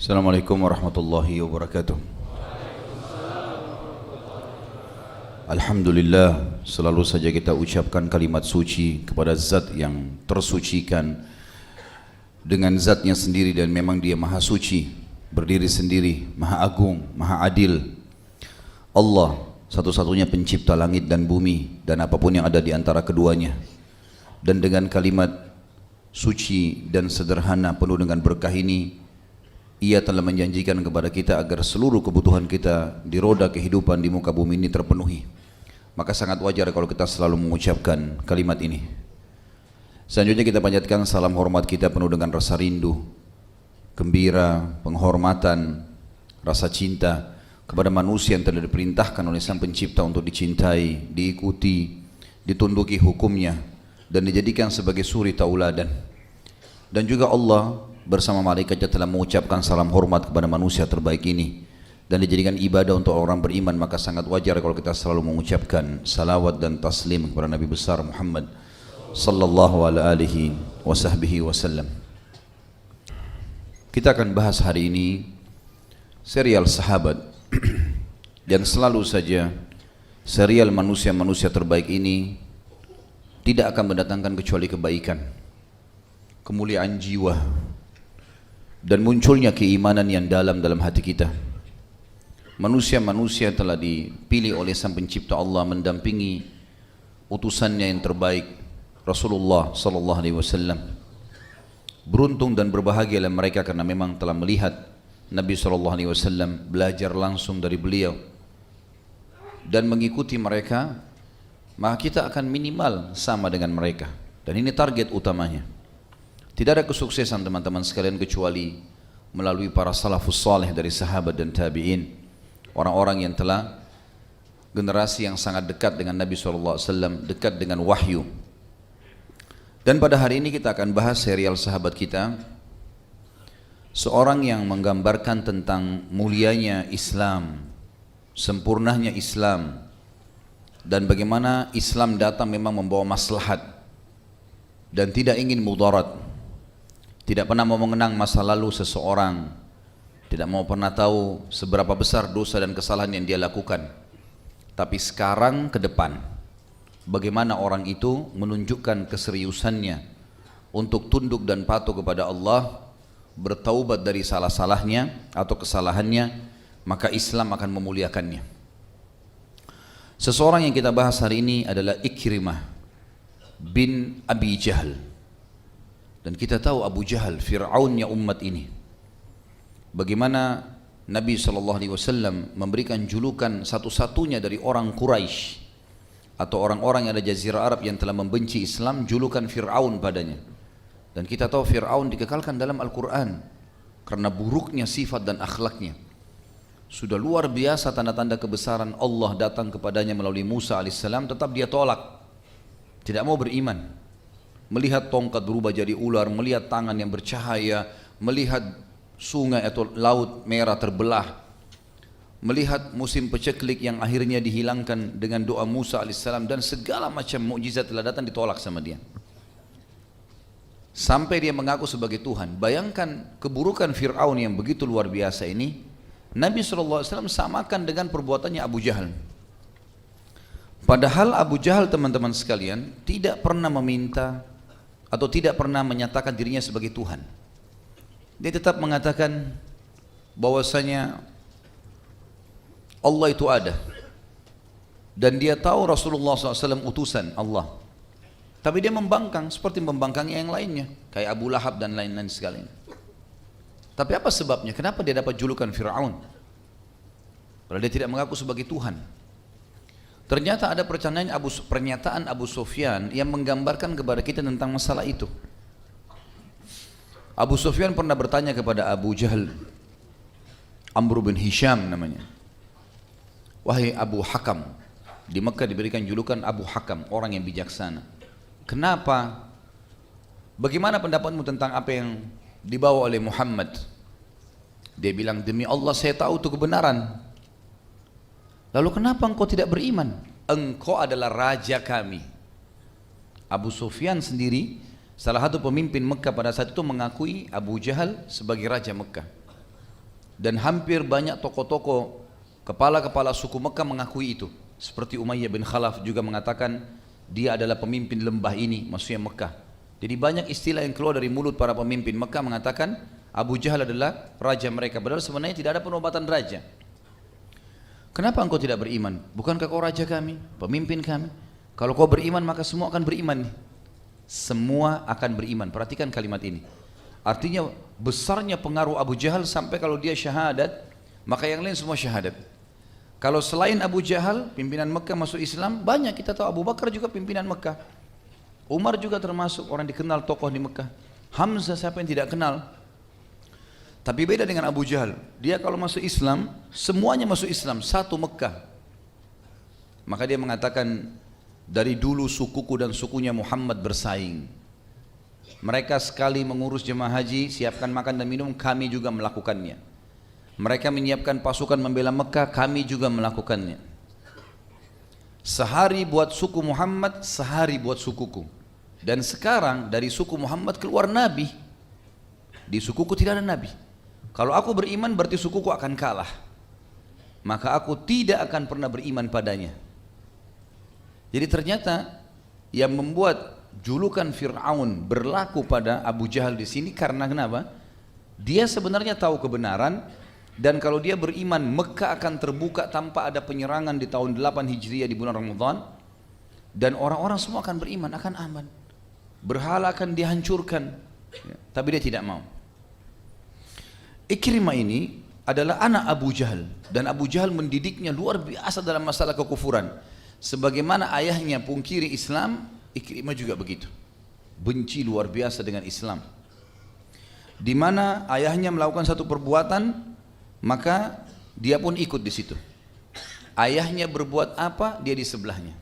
Assalamualaikum warahmatullahi wabarakatuh. Alhamdulillah, selalu saja kita ucapkan kalimat suci kepada zat yang tersucikan dengan zatnya sendiri, dan memang dia maha suci, berdiri sendiri, maha agung, maha adil. Allah satu-satunya pencipta langit dan bumi dan apapun yang ada di antara keduanya. Dan dengan kalimat suci dan sederhana penuh dengan berkah ini, Ia telah menjanjikan kepada kita agar seluruh kebutuhan kita di roda kehidupan di muka bumi ini terpenuhi. Maka sangat wajar kalau kita selalu mengucapkan kalimat ini. Selanjutnya kita panjatkan salam hormat kita penuh dengan rasa rindu, gembira, penghormatan, rasa cinta kepada manusia yang telah diperintahkan oleh Sang Pencipta untuk dicintai, diikuti, ditunduki hukumnya, dan dijadikan sebagai suri tauladan. Dan juga Allah bersama malaikatnya telah mengucapkan salam hormat kepada manusia terbaik ini dan dijadikan ibadah untuk orang beriman. Maka sangat wajar kalau kita selalu mengucapkan salawat dan taslim kepada Nabi besar Muhammad sallallahu alaihi wasallam. Kita akan bahas hari ini serial sahabat dan selalu saja serial manusia-manusia terbaik ini tidak akan mendatangkan kecuali kebaikan, kemuliaan jiwa, dan munculnya keimanan yang dalam hati kita. Manusia-manusia telah dipilih oleh Sang Pencipta Allah mendampingi utusannya yang terbaik, Rasulullah sallallahu alaihi wasallam. Beruntung dan berbahagialah mereka karena memang telah melihat Nabi sallallahu alaihi wasallam, belajar langsung dari beliau dan mengikuti mereka. Maka kita akan minimal sama dengan mereka, dan ini target utamanya. Tidak ada kesuksesan teman-teman sekalian kecuali melalui para salafus saleh dari sahabat dan tabi'in, orang-orang yang telah generasi yang sangat dekat dengan Nabi SAW, dekat dengan wahyu. Dan pada hari ini kita akan bahas serial sahabat kita, seorang yang menggambarkan tentang mulianya Islam, sempurnanya Islam, dan bagaimana Islam datang memang membawa maslahat dan tidak ingin mudarat. Tidak pernah mau mengenang masa lalu seseorang, tidak mau pernah tahu seberapa besar dosa dan kesalahan yang dia lakukan, tapi sekarang ke depan bagaimana orang itu menunjukkan keseriusannya untuk tunduk dan patuh kepada Allah, bertaubat dari salah-salahnya atau kesalahannya, maka Islam akan memuliakannya. Seseorang yang kita bahas hari ini adalah Ikrimah bin Abi Jahal. Dan kita tahu Abu Jahal, Fir'aunnya umat ini. Bagaimana Nabi SAW memberikan julukan satu-satunya dari orang Quraisy atau orang-orang yang ada Jazirah Arab yang telah membenci Islam, julukan Fir'aun padanya. Dan kita tahu Fir'aun dikekalkan dalam Al-Quran karena buruknya sifat dan akhlaknya. Sudah luar biasa tanda-tanda kebesaran Allah datang kepadanya melalui Musa alaihissalam, tetap dia tolak, tidak mau beriman. Melihat tongkat berubah jadi ular, melihat tangan yang bercahaya, melihat sungai atau laut merah terbelah, melihat musim peceklik yang akhirnya dihilangkan dengan doa Musa alaihissalam, dan segala macam mukjizat telah datang ditolak sama dia. Sampai dia mengaku sebagai Tuhan. Bayangkan keburukan Fir'aun yang begitu luar biasa ini, Nabi SAW samakan dengan perbuatannya Abu Jahal. Padahal Abu Jahal teman-teman sekalian tidak pernah meminta atau tidak pernah menyatakan dirinya sebagai Tuhan. Dia tetap mengatakan bahwasanya Allah itu ada, dan dia tahu Rasulullah SAW utusan Allah. Tapi dia membangkang seperti membangkangnya yang lainnya, kayak Abu Lahab dan lain-lain sekalian. Tapi apa sebabnya? Kenapa dia dapat julukan Fir'aun? Padahal dia tidak mengaku sebagai Tuhan. Ternyata ada pernyataan Abu Sufyan yang menggambarkan kepada kita tentang masalah itu. Abu Sufyan pernah bertanya kepada Abu Jahal, Amr bin Hisham namanya, wahai Abu Hakam, di Mekah diberikan julukan Abu Hakam, orang yang bijaksana. Kenapa? Bagaimana pendapatmu tentang apa yang dibawa oleh Muhammad? Dia bilang, demi Allah saya tahu itu kebenaran. Lalu kenapa engkau tidak beriman? Engkau adalah raja kami. Abu Sufyan sendiri, salah satu pemimpin Mekah pada saat itu, mengakui Abu Jahal sebagai raja Mekah. Dan hampir banyak tokoh-tokoh kepala-kepala suku Mekah mengakui itu. Seperti Umayyah bin Khalaf juga mengatakan dia adalah pemimpin lembah ini, maksudnya Mekah. Jadi banyak istilah yang keluar dari mulut para pemimpin Mekah mengatakan Abu Jahal adalah raja mereka. Padahal sebenarnya tidak ada penobatan raja. Kenapa engkau tidak beriman? Bukankah kau raja kami, pemimpin kami? Kalau kau beriman maka semua akan beriman. Semua akan beriman. Perhatikan kalimat ini. Artinya besarnya pengaruh Abu Jahal sampai kalau dia syahadat, maka yang lain semua syahadat. Kalau selain Abu Jahal, pimpinan Mekah masuk Islam, banyak kita tahu. Abu Bakar juga pimpinan Mekah. Umar juga termasuk orang dikenal tokoh di Mekah. Hamzah siapa yang tidak kenal? Tapi beda dengan Abu Jahal. Dia kalau masuk Islam, semuanya masuk Islam, satu Mekah. Maka dia mengatakan, dari dulu sukuku dan sukunya Muhammad bersaing. Mereka sekali mengurus jemaah haji, siapkan makan dan minum, kami juga melakukannya. Mereka menyiapkan pasukan membela Mekah, kami juga melakukannya. Sehari buat suku Muhammad, sehari buat sukuku. Dan sekarang dari suku Muhammad keluar Nabi. Di sukuku tidak ada Nabi. Kalau aku beriman berarti sukuku akan kalah. Maka aku tidak akan pernah beriman padanya. Jadi ternyata yang membuat julukan Fir'aun berlaku pada Abu Jahal di sini karena kenapa? Dia sebenarnya tahu kebenaran dan kalau dia beriman Mekah akan terbuka tanpa ada penyerangan di tahun 8 Hijriah di bulan Ramadan dan orang-orang semua akan beriman, akan aman. Berhala akan dihancurkan. Ya, tapi dia tidak mau. Ikrimah ini adalah anak Abu Jahal dan Abu Jahal mendidiknya luar biasa dalam masalah kekufuran. Sebagaimana ayahnya pungkiri Islam, Ikrimah juga begitu. Benci luar biasa dengan Islam. Di mana ayahnya melakukan satu perbuatan, maka dia pun ikut di situ. Ayahnya berbuat apa, dia di sebelahnya.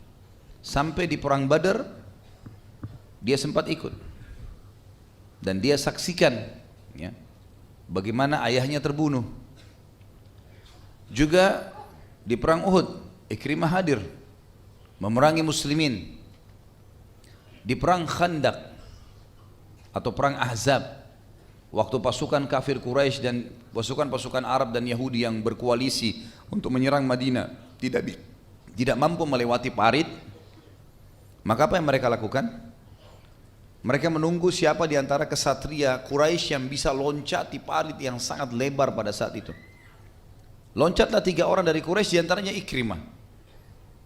Sampai di perang Badar, dia sempat ikut. Dan dia saksikan ya, bagaimana ayahnya terbunuh. Juga di perang Uhud, Ikrimah hadir memerangi muslimin. Di perang Khandaq atau perang Ahzab, waktu pasukan kafir Quraisy dan pasukan-pasukan Arab dan Yahudi yang berkoalisi untuk menyerang Madinah tidak mampu melewati parit, maka apa yang mereka lakukan? Mereka menunggu siapa di antara kesatria Quraisy yang bisa loncat di parit yang sangat lebar pada saat itu. Loncatlah 3 orang dari Quraisy, di antaranya Ikrimah.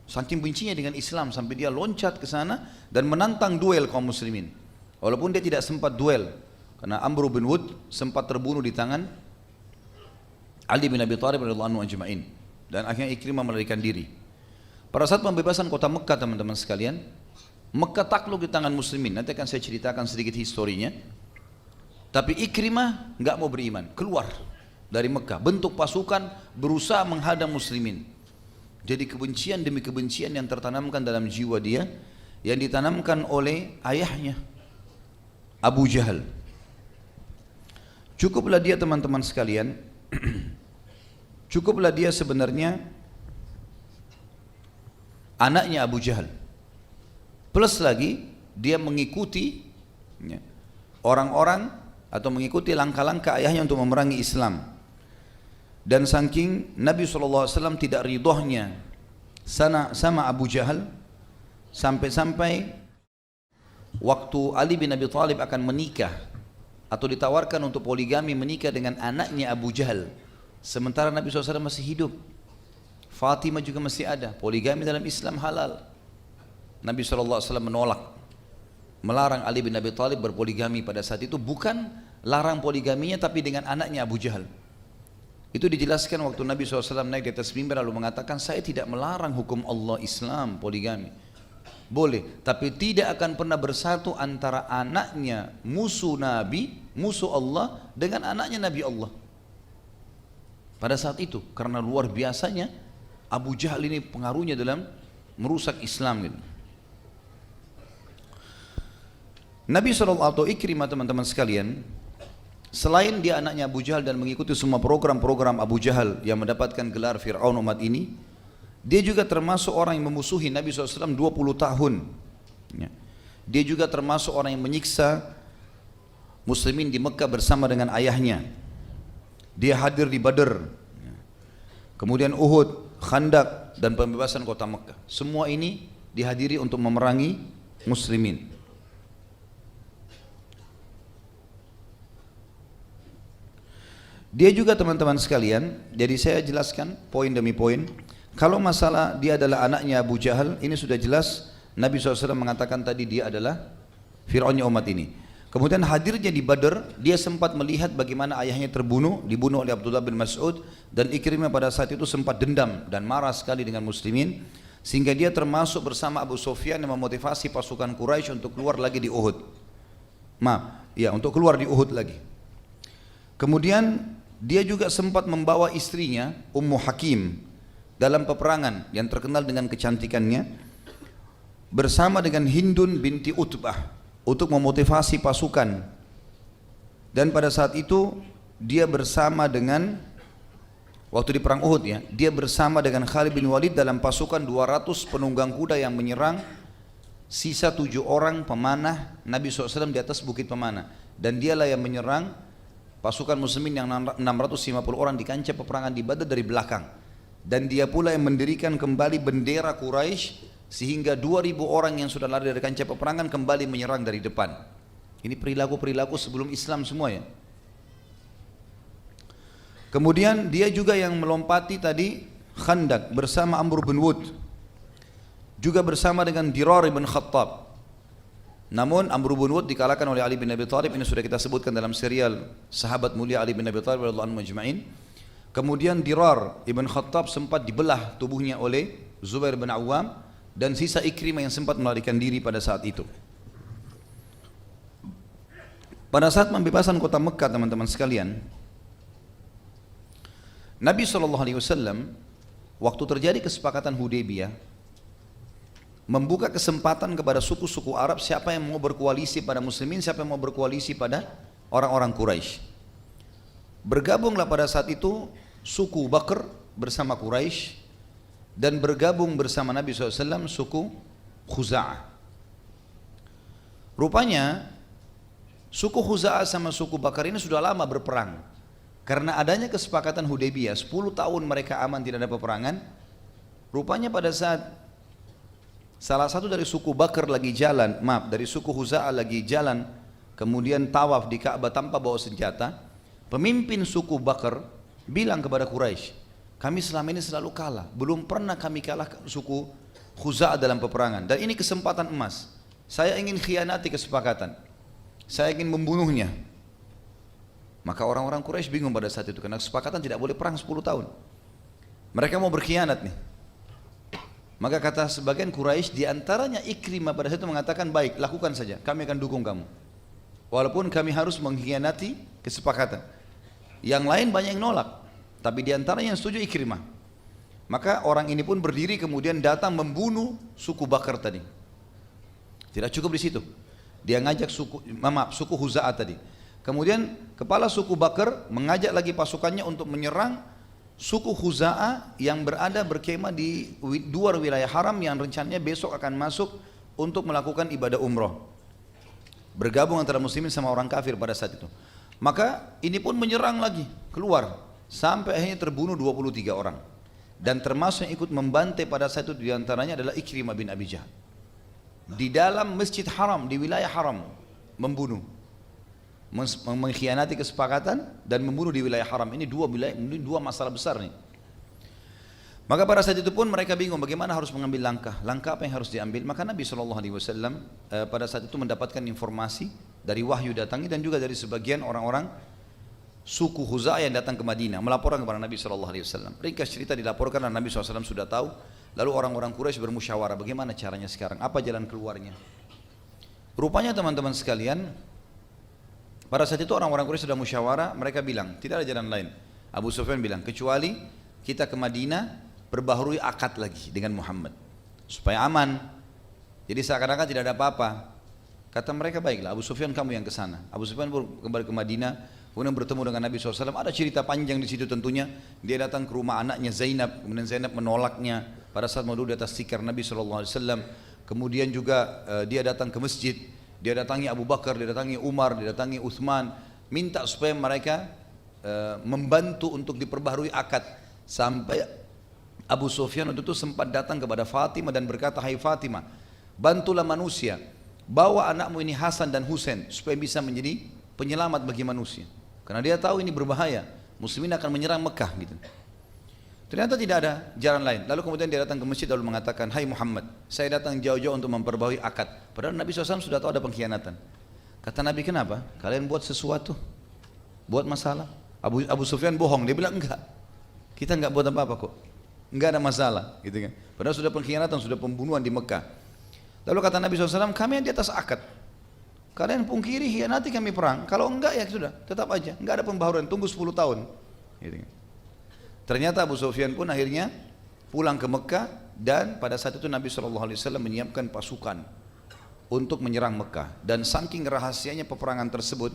Saking bencinya dengan Islam sampai dia loncat ke sana dan menantang duel kaum muslimin. Walaupun dia tidak sempat duel karena Amr bin Wud sempat terbunuh di tangan Ali bin Abi Thalib radhiyallahu anhu ajma'in dan akhirnya Ikrimah melarikan diri. Pada saat pembebasan kota Mekah teman-teman sekalian, Mekah takluk di tangan muslimin. Nanti akan saya ceritakan sedikit historinya. Tapi Ikrimah enggak mau beriman, keluar dari Mekah, bentuk pasukan berusaha menghadang muslimin. Jadi kebencian demi kebencian yang tertanamkan dalam jiwa dia, yang ditanamkan oleh ayahnya Abu Jahal. Cukuplah dia teman-teman sekalian, cukuplah dia sebenarnya anaknya Abu Jahal. Plus lagi dia mengikuti orang-orang atau mengikuti langkah-langkah ayahnya untuk memerangi Islam. Dan saking Nabi SAW tidak ridhonya sama Abu Jahal, sampai-sampai waktu Ali bin Abi Thalib akan menikah atau ditawarkan untuk poligami menikah dengan anaknya Abu Jahal, sementara Nabi SAW masih hidup, Fatimah juga masih ada. Poligami dalam Islam halal. Nabi SAW menolak, melarang Ali bin Abi Thalib berpoligami pada saat itu. Bukan larang poligaminya tapi dengan anaknya Abu Jahal. Itu dijelaskan waktu Nabi SAW naik di atas mimbar lalu mengatakan, saya tidak melarang hukum Allah Islam poligami. Boleh, tapi tidak akan pernah bersatu antara anaknya musuh Nabi, musuh Allah dengan anaknya Nabi Allah. Pada saat itu, karena luar biasanya Abu Jahal ini pengaruhnya dalam merusak Islam gitu. Nabi SAW atau Ikrimah teman-teman sekalian, selain dia anaknya Abu Jahal dan mengikuti semua program-program Abu Jahal yang mendapatkan gelar Fir'aun umat ini, dia juga termasuk orang yang memusuhi Nabi SAW 20 tahun. Dia juga termasuk orang yang menyiksa muslimin di Mekah bersama dengan ayahnya. Dia hadir di Badr, kemudian Uhud, Khandaq, dan pembebasan kota Mekah. Semua ini dihadiri untuk memerangi muslimin. Dia juga teman-teman sekalian, jadi saya jelaskan poin demi poin. Kalau masalah dia adalah anaknya Abu Jahal, ini sudah jelas Nabi SAW mengatakan tadi dia adalah Fir'aunnya umat ini. Kemudian hadirnya di Badr, dia sempat melihat bagaimana ayahnya dibunuh oleh Abdullah bin Mas'ud, dan Ikrimah pada saat itu sempat dendam dan marah sekali dengan muslimin, sehingga dia termasuk bersama Abu Sufyan yang memotivasi pasukan Quraisy untuk keluar lagi di Uhud. Untuk keluar di Uhud lagi. Kemudian dia juga sempat membawa istrinya Ummu Hakim dalam peperangan yang terkenal dengan kecantikannya bersama dengan Hindun binti Utbah untuk memotivasi pasukan. Dan pada saat itu dia bersama dengan, waktu di perang Uhud ya, dia bersama dengan Khalid bin Walid dalam pasukan 200 penunggang kuda yang menyerang sisa 7 orang pemanah Nabi SAW di atas bukit pemanah, dan dialah yang menyerang pasukan muslimin yang 650 orang di kancah peperangan di Badr dari belakang. Dan dia pula yang mendirikan kembali bendera Quraisy, sehingga 2000 orang yang sudah lari dari kancah peperangan kembali menyerang dari depan. Ini perilaku-perilaku sebelum Islam semua ya. Kemudian dia juga yang melompati tadi Khandaq bersama Amr bin Wud, juga bersama dengan Dirar bin Khattab. Namun Amr bin Wud dikalahkan oleh Ali bin Abi Thalib. Ini sudah kita sebutkan dalam serial sahabat mulia Ali bin Abi Thalib radhiyallahu anhu majma'in. Kemudian Dirar ibn Khattab sempat dibelah tubuhnya oleh Zubair bin Awam, dan sisa Ikrimah yang sempat melarikan diri pada saat itu. Pada saat pembebasan kota Mekah teman-teman sekalian, Nabi SAW waktu terjadi kesepakatan Hudaybiyah membuka kesempatan kepada suku-suku Arab, siapa yang mau berkoalisi pada muslimin, siapa yang mau berkoalisi pada orang-orang Quraisy. Bergabunglah pada saat itu suku Bakr bersama Quraisy, dan bergabung bersama Nabi SAW suku Khuza'ah. Rupanya suku Khuza'ah sama suku Bakr ini sudah lama berperang. Karena adanya kesepakatan Hudaybiyah, 10 tahun mereka aman tidak ada peperangan. Rupanya pada saat salah satu dari suku Bakr lagi jalan, dari suku Khuza'ah lagi jalan, kemudian tawaf di Ka'bah tanpa bawa senjata, pemimpin suku Bakr bilang kepada Quraisy, kami selama ini selalu kalah, belum pernah kami kalah suku Khuza'ah dalam peperangan, dan ini kesempatan emas. Saya ingin khianati kesepakatan, saya ingin membunuhnya. Maka orang-orang Quraisy bingung pada saat itu, karena kesepakatan tidak boleh perang 10 tahun. Mereka mau berkhianat nih. Maka kata sebagian Quraisy, diantaranya Ikrimah pada saat itu mengatakan, baik, lakukan saja, kami akan dukung kamu, walaupun kami harus mengkhianati kesepakatan. Yang lain banyak yang nolak, tapi diantaranya yang setuju Ikrimah. Maka orang ini pun berdiri kemudian datang membunuh suku Bakr tadi. Tidak cukup di situ, dia ngajak suku Khuza'ah tadi. Kemudian kepala suku Bakr mengajak lagi pasukannya untuk menyerang suku Khuza'ah yang berkemah di luar wilayah haram, yang rencananya besok akan masuk untuk melakukan ibadah umroh. Bergabung antara muslimin sama orang kafir pada saat itu. Maka ini pun menyerang lagi, keluar, sampai akhirnya terbunuh 23 orang. Dan termasuk yang ikut membantai pada saat itu diantaranya adalah Ikrimah bin Abi Jahal. Di dalam masjid haram, di wilayah haram, membunuh, mengkhianati kesepakatan dan membunuh di wilayah haram. Ini dua masalah besar nih. Maka pada saat itu pun mereka bingung bagaimana harus mengambil langkah apa yang harus diambil. Maka Nabi SAW pada saat itu mendapatkan informasi dari wahyu datangi, dan juga dari sebagian orang-orang suku Khuza'ah yang datang ke Madinah melaporkan kepada Nabi SAW. Ringkas cerita dilaporkan dan Nabi SAW sudah tahu. Lalu orang-orang Quraisy bermusyawarah bagaimana caranya sekarang, apa jalan keluarnya. Rupanya teman-teman sekalian, pada saat itu orang-orang Quraisy sudah musyawarah, mereka bilang tidak ada jalan lain. Abu Sufyan bilang, kecuali kita ke Madinah perbaharui akad lagi dengan Muhammad supaya aman. Jadi seakan-akan tidak ada apa-apa. Kata mereka, baiklah Abu Sufyan kamu yang ke sana. Abu Sufyan kembali ke Madinah, kemudian bertemu dengan Nabi SAW. Ada cerita panjang di situ tentunya. Dia datang ke rumah anaknya Zainab, kemudian Zainab menolaknya pada saat mau duduk di atas tikar Nabi SAW. Kemudian juga dia datang ke masjid, dia datangi Abu Bakar, dia datangi Umar, dia datangi Uthman, minta supaya mereka membantu untuk diperbaharui akad. Sampai Abu Sufyan waktu itu sempat datang kepada Fatimah dan berkata, hai Fatimah, bantulah manusia, bawa anakmu ini Hasan dan Husain supaya bisa menjadi penyelamat bagi manusia. Karena dia tahu ini berbahaya, muslimin akan menyerang Mekah gitu. Ternyata tidak ada jalan lain. Lalu kemudian dia datang ke masjid lalu mengatakan, hai Muhammad, saya datang jauh-jauh untuk memperbaharui akad. Padahal Nabi SAW sudah tahu ada pengkhianatan. Kata Nabi, kenapa? Kalian buat sesuatu, buat masalah. Abu Sufyan bohong, dia bilang enggak, kita enggak buat apa-apa kok, enggak ada masalah gitu kan. Padahal sudah pengkhianatan, sudah pembunuhan di Mekah. Lalu kata Nabi SAW, kami yang di atas akad, kalian pungkiri, hianati kami perang. Kalau enggak ya sudah, tetap aja, enggak ada pembaharuan, tunggu 10 tahun gitu kan. Ternyata Abu Sufyan pun akhirnya pulang ke Mekah, dan pada saat itu Nabi SAW menyiapkan pasukan untuk menyerang Mekah. Dan saking rahasianya peperangan tersebut,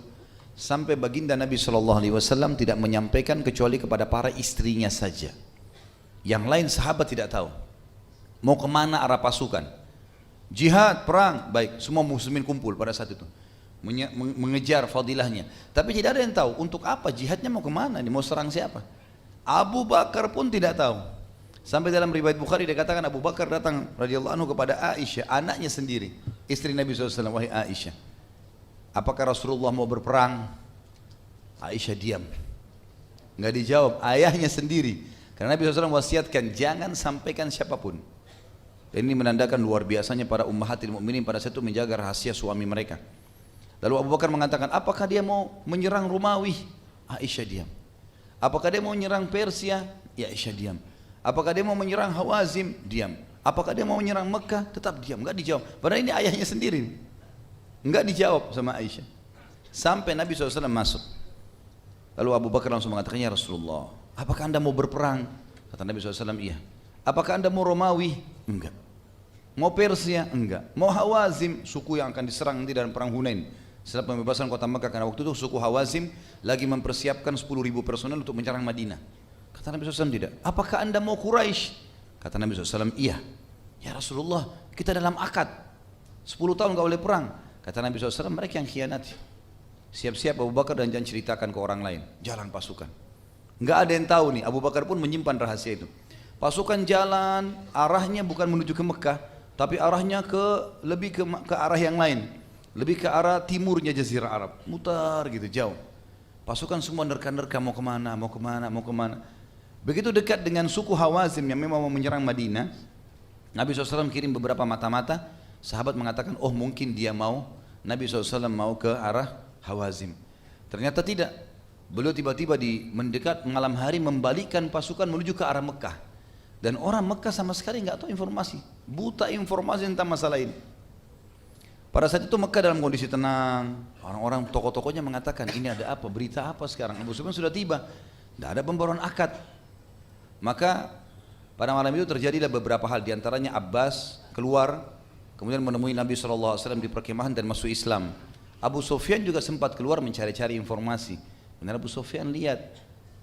sampai baginda Nabi SAW tidak menyampaikan kecuali kepada para istrinya saja. Yang lain sahabat tidak tahu mau kemana arah pasukan. Jihad, perang, baik, semua muslimin kumpul pada saat itu mengejar fadilahnya. Tapi tidak ada yang tahu untuk apa jihadnya, mau kemana, mau serang siapa. Abu Bakar pun tidak tahu. Sampai dalam riwayat Bukhari dikatakan Abu Bakar datang radhiyallahu anhu kepada Aisyah, anaknya sendiri, istri Nabi SAW, wahai Aisyah, apakah Rasulullah mau berperang? Aisyah diam, nggak dijawab, ayahnya sendiri. Karena Nabi SAW wasiatkan jangan sampaikan siapapun. Dan ini menandakan luar biasanya para ummahatil mukminin pada saat itu menjaga rahasia suami mereka. Lalu Abu Bakar mengatakan, apakah dia mau menyerang Romawi? Aisyah diam. Apakah dia mau menyerang Persia? Ya, Aisyah diam. Apakah dia mau menyerang Hawazim? Diam. Apakah dia mau menyerang Mekah? Tetap diam, nggak dijawab. Padahal ini ayahnya sendiri, nggak dijawab sama Aisyah. Sampai Nabi SAW masuk. Lalu Abu Bakar langsung mengatakan, ya Rasulullah, apakah anda mau berperang? Kata Nabi SAW, iya. Apakah anda mau Romawi? Enggak. Mau Persia? Enggak. Mau Hawazim, suku yang akan diserang nanti dalam perang Hunain setelah pembebasan kota Mekah, karena waktu itu suku Hawazim lagi mempersiapkan 10.000 personel untuk menyerang Madinah. Kata Nabi SAW, tidak. Apakah anda mau Quraisy? Kata Nabi SAW, iya. Ya Rasulullah, kita dalam akad 10 tahun gak boleh perang. Kata Nabi SAW, mereka yang khianati. Siap-siap Abu Bakar dan jangan ceritakan ke orang lain. Jalan pasukan, nggak ada yang tahu nih. Abu Bakar pun menyimpan rahasia itu. Pasukan jalan, arahnya bukan menuju ke Mekah, tapi arahnya lebih ke arah yang lain, lebih ke arah timurnya Jazirah Arab, mutar gitu jauh. Pasukan semua nerka-nerka mau kemana, mau kemana, mau kemana. Begitu dekat dengan suku Hawazim yang memang mau menyerang Madinah, Nabi SAW kirim beberapa mata-mata. Sahabat mengatakan, oh mungkin dia mau, Nabi SAW mau ke arah Hawazim. Ternyata tidak. Beliau tiba-tiba di mendekat malam hari membalikkan pasukan menuju ke arah Mekah. Dan orang Mekah sama sekali nggak tahu informasi, buta informasi tentang masalah ini. Pada saat itu Mekah dalam kondisi tenang. Orang-orang tokoh-tokohnya mengatakan, ini ada apa, berita apa sekarang? Abu Sufyan sudah tiba, tidak ada pembaruan akad. Maka pada malam itu terjadilah beberapa hal. Di antaranya Abbas keluar, kemudian menemui Nabi SAW di perkemahan dan masuk Islam. Abu Sufyan juga sempat keluar mencari-cari informasi. Benar, Abu Sufyan lihat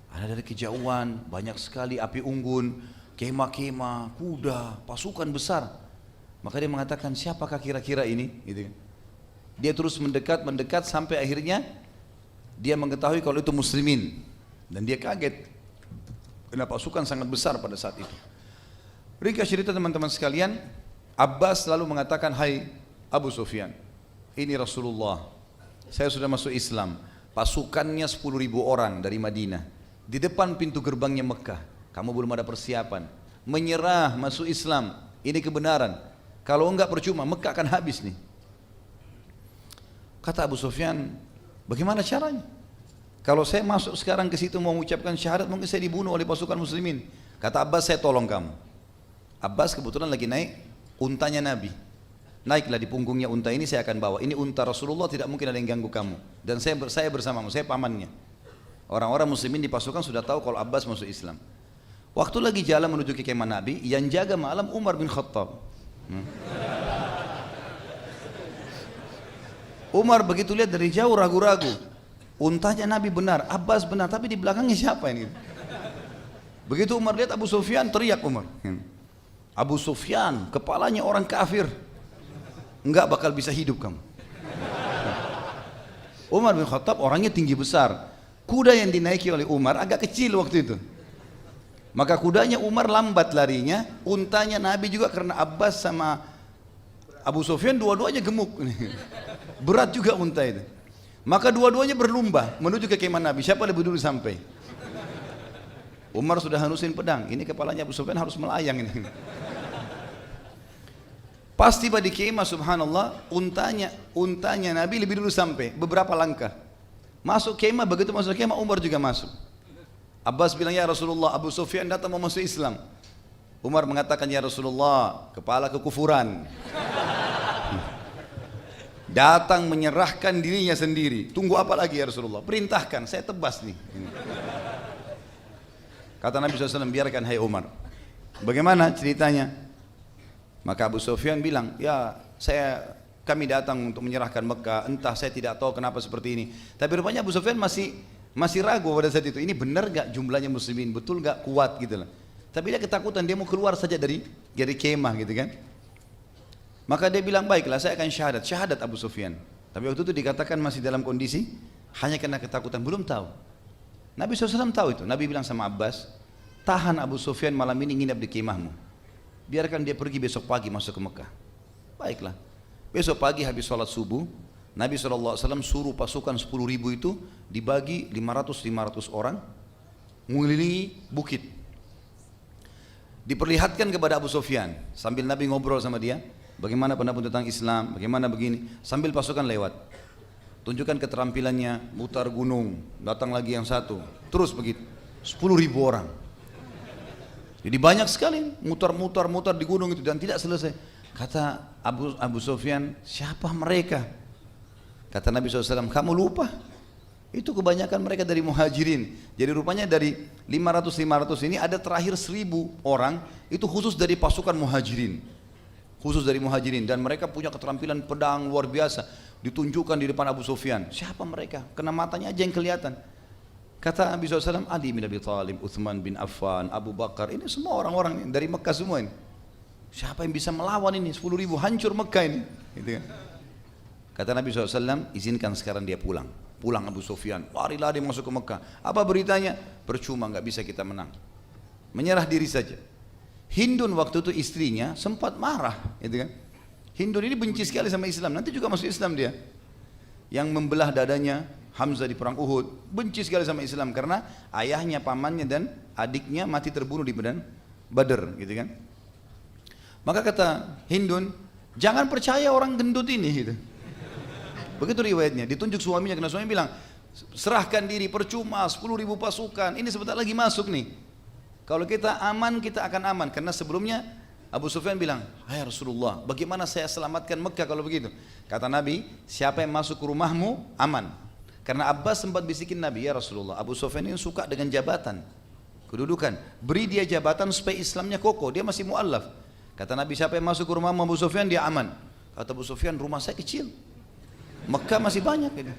ada dari kejauhan banyak sekali api unggun, kemah-kemah, kuda, pasukan besar. Maka dia mengatakan, siapakah kira-kira ini? Gitu. Dia terus mendekat sampai akhirnya dia mengetahui kalau itu muslimin. Dan dia kaget karena pasukan sangat besar pada saat itu. Ringkas cerita teman-teman sekalian, Abbas lalu mengatakan, hai Abu Sufyan, ini Rasulullah, saya sudah masuk Islam, pasukannya 10.000 orang dari Madinah, di depan pintu gerbangnya Mekah, kamu belum ada persiapan, menyerah masuk Islam, ini kebenaran, kalau enggak percuma, Mekah akan habis nih. Kata Abu Sufyan, bagaimana caranya? Kalau saya masuk sekarang ke situ mau mengucapkan syahadat, mungkin saya dibunuh oleh pasukan muslimin. Kata Abbas, saya tolong kamu. Abbas kebetulan lagi naik untanya Nabi. Naiklah di punggungnya unta ini, saya akan bawa. Ini unta Rasulullah, tidak mungkin ada yang ganggu kamu. Dan saya bersamamu, saya pamannya. Orang-orang muslimin di pasukan sudah tahu kalau Abbas masuk Islam. Waktu lagi jalan menuju ke kemah Nabi, yang jaga malam Umar bin Khattab. Umar begitu lihat dari jauh ragu-ragu. Untanya Nabi benar, Abbas benar, tapi di belakangnya siapa ini? Begitu Umar lihat Abu Sufyan, teriak Umar. Abu Sufyan, kepalanya orang kafir. Enggak bakal bisa hidup kamu. Umar bin Khattab orangnya tinggi besar. Kuda yang dinaiki oleh Umar agak kecil waktu itu. Maka kudanya Umar lambat larinya, untanya Nabi juga karena Abbas sama Abu Sufyan dua-duanya gemuk. Berat juga unta itu. Maka dua-duanya berlomba menuju ke kemah Nabi, siapa lebih dulu sampai. Umar sudah hanusin pedang, ini kepalanya Abu Sufyan harus melayang ini. Pas tiba di kemah, subhanallah, untanya Nabi lebih dulu sampai, beberapa langkah. Masuk kemah, begitu masuk kemah Umar juga masuk. Abbas bilang, ya Rasulullah, Abu Sufyan datang mau masuk Islam. Umar mengatakan, ya Rasulullah, kepala kekufuran. Datang menyerahkan dirinya sendiri. Tunggu apa lagi ya Rasulullah? Perintahkan, saya tebas nih. Kata Nabi SAW, biarkan hai Umar. Bagaimana ceritanya? Maka Abu Sufyan bilang, ya kami datang untuk menyerahkan Mekah, entah saya tidak tahu kenapa seperti ini. Tapi rupanya Abu Sufyan masih ragu pada saat itu, ini benar gak jumlahnya muslimin, betul gak kuat gitu lah. Tapi dia ketakutan, dia mau keluar saja dari kemah gitu kan. Maka dia bilang, baiklah saya akan syahadat Abu Sufyan. Tapi waktu itu dikatakan masih dalam kondisi hanya karena ketakutan, belum tahu. Nabi SAW tahu itu. Nabi bilang sama Abbas, tahan Abu Sufyan malam ini nginap di kemahmu. Biarkan dia pergi besok pagi masuk ke Mekah. Baiklah. Besok pagi habis sholat subuh, Nabi SAW suruh pasukan 10.000 itu dibagi 500 orang mengelilingi bukit. Diperlihatkan kepada Abu Sufyan sambil Nabi ngobrol sama dia, bagaimana pendapat tentang Islam, bagaimana begini, sambil pasukan lewat. Tunjukkan keterampilannya, mutar gunung, datang lagi yang satu, terus begitu. 10.000 orang. Jadi banyak sekali mutar di gunung itu dan tidak selesai. Kata Abu Sufyan, siapa mereka? Kata Nabi SAW, kamu lupa? Itu kebanyakan mereka dari muhajirin. Jadi rupanya dari 500 ini ada terakhir 1.000 orang itu khusus dari pasukan muhajirin. Khusus dari muhajirin, dan mereka punya keterampilan pedang luar biasa. Ditunjukkan di depan Abu Sufyan. Siapa mereka? Kena matanya aja yang kelihatan. Kata Nabi SAW, Ali bin Abi Thalib, Uthman bin Affan, Abu Bakar, ini semua orang-orang dari Mekah semua ini. Siapa yang bisa melawan ini? 10.000 hancur Mekah ini. Gitu kan? Kata Nabi SAW, izinkan sekarang dia pulang. Pulang Abu Sufyan, lari-lari masuk ke Mekah. Apa beritanya? Percuma, nggak bisa kita menang. Menyerah diri saja. Hindun waktu itu istrinya sempat marah, gitu kan? Hindun ini benci sekali sama Islam, nanti juga masuk Islam dia. Yang membelah dadanya Hamzah di perang Uhud, benci sekali sama Islam karena ayahnya, pamannya dan adiknya mati terbunuh di medan Badar, gitu kan. Maka kata Hindun, jangan percaya orang gendut ini, gitu. Begitu riwayatnya, ditunjuk suaminya karena suaminya bilang, serahkan diri, percuma, 10.000 pasukan, ini sebentar lagi masuk nih. Kalau kita aman, kita akan aman. Karena sebelumnya Abu Sufyan bilang, hai Rasulullah, bagaimana saya selamatkan Mekah kalau begitu? Kata Nabi, siapa yang masuk ke rumahmu, aman. Karena Abbas sempat bisikin Nabi, ya Rasulullah, Abu Sufyan ini suka dengan jabatan, kedudukan. Beri dia jabatan supaya Islamnya kokoh, dia masih mu'allaf. Kata Nabi, siapa yang masuk ke rumah Abu Sufyan, dia aman. Kata Abu Sufyan, rumah saya kecil, Mekah masih banyak ini.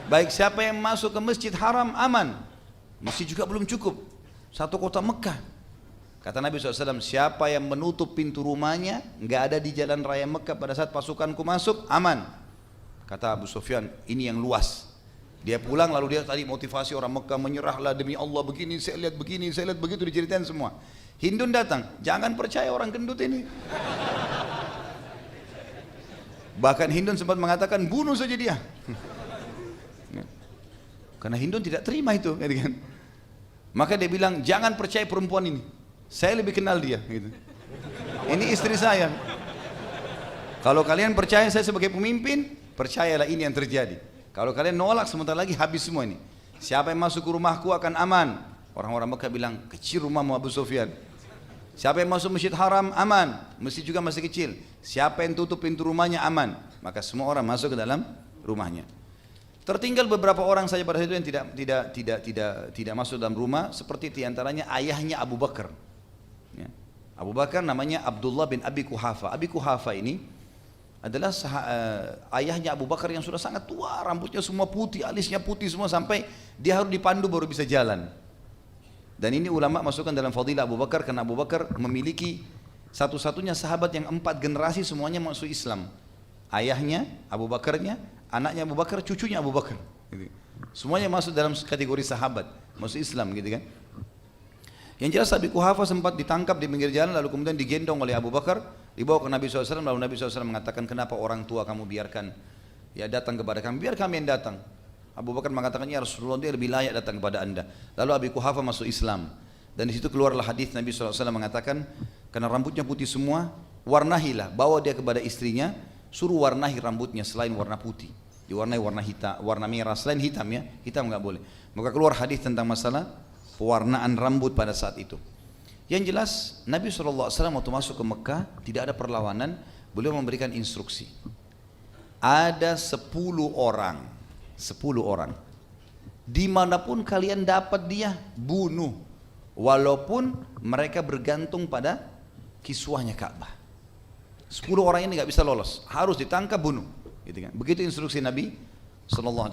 Baik, siapa yang masuk ke Masjid Haram, aman. Masih juga belum cukup, satu kota Mekah. Kata Nabi SAW, siapa yang menutup pintu rumahnya, nggak ada di jalan raya Mekah pada saat pasukanku masuk, aman. Kata Abu Sufyan, ini yang luas. Dia pulang lalu dia tadi motivasi orang Mekah, menyerahlah demi Allah, begini, saya lihat begitu, diceritain semua. Hindun datang, jangan percaya orang gendut ini. Bahkan Hindun sempat mengatakan, bunuh saja dia. Karena Hindun tidak terima itu, kan? Maka dia bilang, jangan percaya perempuan ini, saya lebih kenal dia, gitu. Ini istri saya. Kalau kalian percaya saya sebagai pemimpin, percayalah ini yang terjadi. Kalau kalian nolak, sebentar lagi habis semua ini. Siapa yang masuk ke rumahku akan aman. Orang-orang Mekah bilang, kecil rumahmu Abu Sufyan. Siapa yang masuk Masjid Haram, aman. Masjid juga masih kecil. Siapa yang tutup pintu rumahnya, aman. Maka semua orang masuk ke dalam rumahnya. Tertinggal beberapa orang saja pada saat itu yang tidak masuk dalam rumah, seperti diantaranya ayahnya Abu Bakar. Ya. Abu Bakar namanya Abdullah bin Abi Quhafa. Abi Quhafa ini adalah ayahnya Abu Bakar yang sudah sangat tua, rambutnya semua putih, alisnya putih semua, sampai dia harus dipandu baru bisa jalan. Dan ini ulama masukkan dalam fadilah Abu Bakar karena Abu Bakar memiliki satu-satunya sahabat yang 4 generasi semuanya masuk Islam. Ayahnya, Abu Bakarnya, anaknya Abu Bakar, cucunya Abu Bakar. Semuanya masuk dalam kategori sahabat, masuk Islam gitu kan. Yang jelas Abi Quhafa sempat ditangkap di pinggir jalan, lalu kemudian digendong oleh Abu Bakar, dibawa ke Nabi SAW, lalu Nabi SAW mengatakan, kenapa orang tua kamu biarkan ya datang kepada kami, biar kami yang datang. Abu Bakar mengatakan, ya Rasulullah, dia lebih layak datang kepada anda. Lalu Abi Quhafa masuk Islam, dan di situ keluarlah hadis Nabi SAW mengatakan, karena rambutnya putih semua, warnahilah, bawa dia kepada istrinya, suruh warnahi rambutnya selain warna putih, diwarnai warna hitam, warna merah selain hitam ya, hitam nggak boleh. Maka keluar hadis tentang masalah pewarnaan rambut pada saat itu. Yang jelas Nabi SAW waktu masuk ke Mekah tidak ada perlawanan, beliau memberikan instruksi. Ada 10 orang, 10 orang. Dimanapun kalian dapat dia, bunuh. Walaupun mereka bergantung pada kiswahnya Ka'bah. 10 orang ini nggak bisa lolos, harus ditangkap, bunuh. Gitu kan? Begitu instruksi Nabi SAW.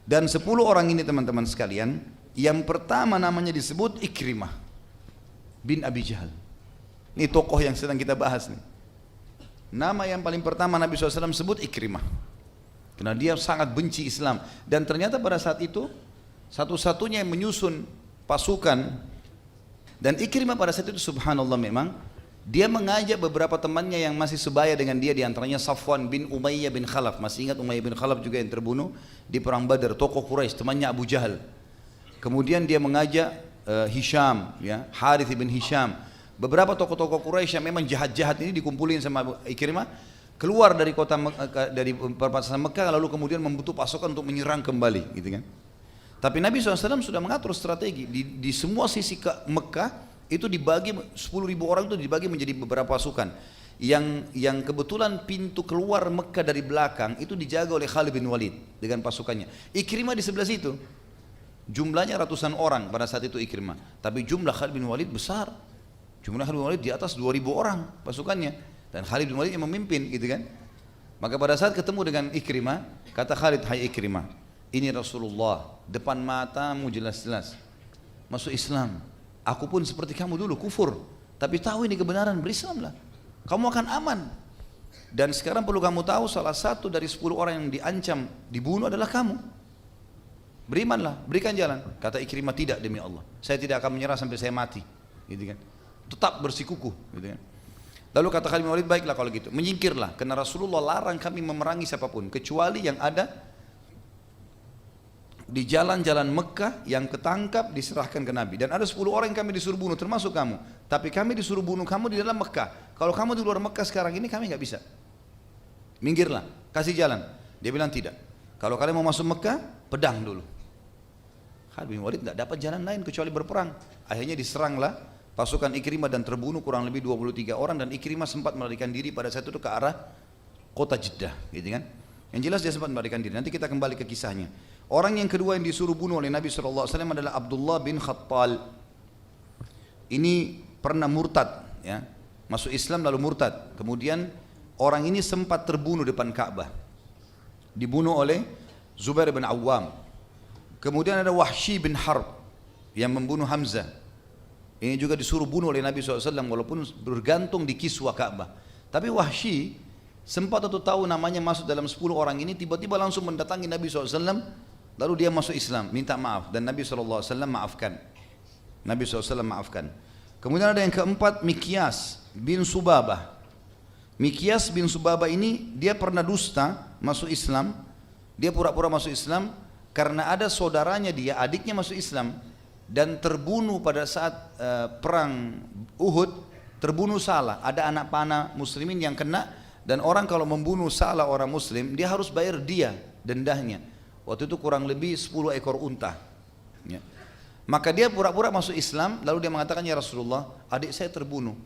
Dan 10 orang ini teman-teman sekalian, yang pertama namanya disebut Ikrimah bin Abi Jahal. Ini tokoh yang sedang kita bahas nih. Nama yang paling pertama Nabi SAW sebut Ikrimah, karena dia sangat benci Islam. Dan ternyata pada saat itu satu-satunya yang menyusun pasukan. Dan Ikrimah pada saat itu subhanallah memang dia mengajak beberapa temannya yang masih sebaya dengan dia, diantaranya Safwan bin Umayyah bin Khalaf. Masih ingat Umayyah bin Khalaf juga yang terbunuh di perang Badar, tokoh Quraisy, temannya Abu Jahal. Kemudian dia mengajak Hisham, ya, Harith bin Hisham. Beberapa tokoh-tokoh Quraisy yang memang jahat-jahat ini dikumpulin sama Ikrimah, keluar dari kota dari perbatasan Mekah, lalu kemudian membentuk pasukan untuk menyerang kembali, gitu kan. Tapi Nabi SAW sudah mengatur strategi di semua sisi ke Mekah itu dibagi 10.000 orang itu dibagi menjadi beberapa pasukan. Yang kebetulan pintu keluar Mekah dari belakang itu dijaga oleh Khalid bin Walid dengan pasukannya. Ikrimah di sebelah situ. Jumlahnya ratusan orang pada saat itu Ikrimah, tapi jumlah Khalid bin Walid besar. Jumlah Khalid bin Walid di atas 2.000 orang pasukannya, dan Khalid bin Walid yang memimpin, gitu kan. Maka pada saat ketemu dengan Ikrimah, kata Khalid, hai Ikrimah, ini Rasulullah, depan matamu jelas-jelas masuk Islam. Aku pun seperti kamu dulu kufur, tapi tahu ini kebenaran, berislamlah, kamu akan aman. Dan sekarang perlu kamu tahu, salah satu dari 10 orang yang diancam dibunuh adalah kamu. Berimanlah, berikan jalan. Kata Ikrimah, tidak, demi Allah, saya tidak akan menyerah sampai saya mati, gitu kan. Tetap bersikukuh, gitu kan. Lalu kata Khalid bin Walid, baiklah kalau gitu, menyingkirlah, karena Rasulullah larang kami memerangi siapapun kecuali yang ada di jalan-jalan Mekah yang ketangkap diserahkan ke Nabi. Dan ada 10 orang yang kami disuruh bunuh, termasuk kamu. Tapi kami disuruh bunuh kamu di dalam Mekah. Kalau kamu di luar Mekah sekarang ini, kami nggak bisa. Minggirlah, kasih jalan. Dia bilang tidak. Kalau kalian mau masuk Mekah, pedang dulu. Khalid bin Walid tidak dapat jalan lain kecuali berperang. Akhirnya diseranglah pasukan Ikrimah dan terbunuh kurang lebih 23 orang, dan Ikrimah sempat melarikan diri pada saat itu ke arah kota Jeddah, gitu kan. Yang jelas dia sempat melarikan diri. Nanti kita kembali ke kisahnya. Orang yang kedua yang disuruh bunuh oleh Nabi SAW adalah Abdullah bin Khattal. Ini pernah murtad, ya, masuk Islam lalu murtad. Kemudian orang ini sempat terbunuh depan Ka'bah, dibunuh oleh Zubair bin Awam. Kemudian ada Wahsy bin Harb yang membunuh Hamzah. Ini juga disuruh bunuh oleh Nabi SAW walaupun bergantung di kiswah Ka'bah. Tapi Wahsy sempat atau tahu namanya masuk dalam 10 orang ini, tiba-tiba langsung mendatangi Nabi SAW, lalu dia masuk Islam, minta maaf, dan Nabi SAW maafkan. Nabi SAW maafkan. Kemudian ada yang keempat, Mikyas bin Subabah. Mikyas bin Subabah ini dia pernah dusta masuk Islam. Dia pura-pura masuk Islam karena ada saudaranya dia, adiknya masuk Islam dan terbunuh pada saat perang Uhud, terbunuh salah. Ada anak panah muslimin yang kena, dan orang kalau membunuh salah orang muslim, dia harus bayar dia dendahnya. Waktu itu kurang lebih 10 ekor unta, ya. Maka dia pura-pura masuk Islam, lalu dia mengatakan, ya Rasulullah, adik saya terbunuh,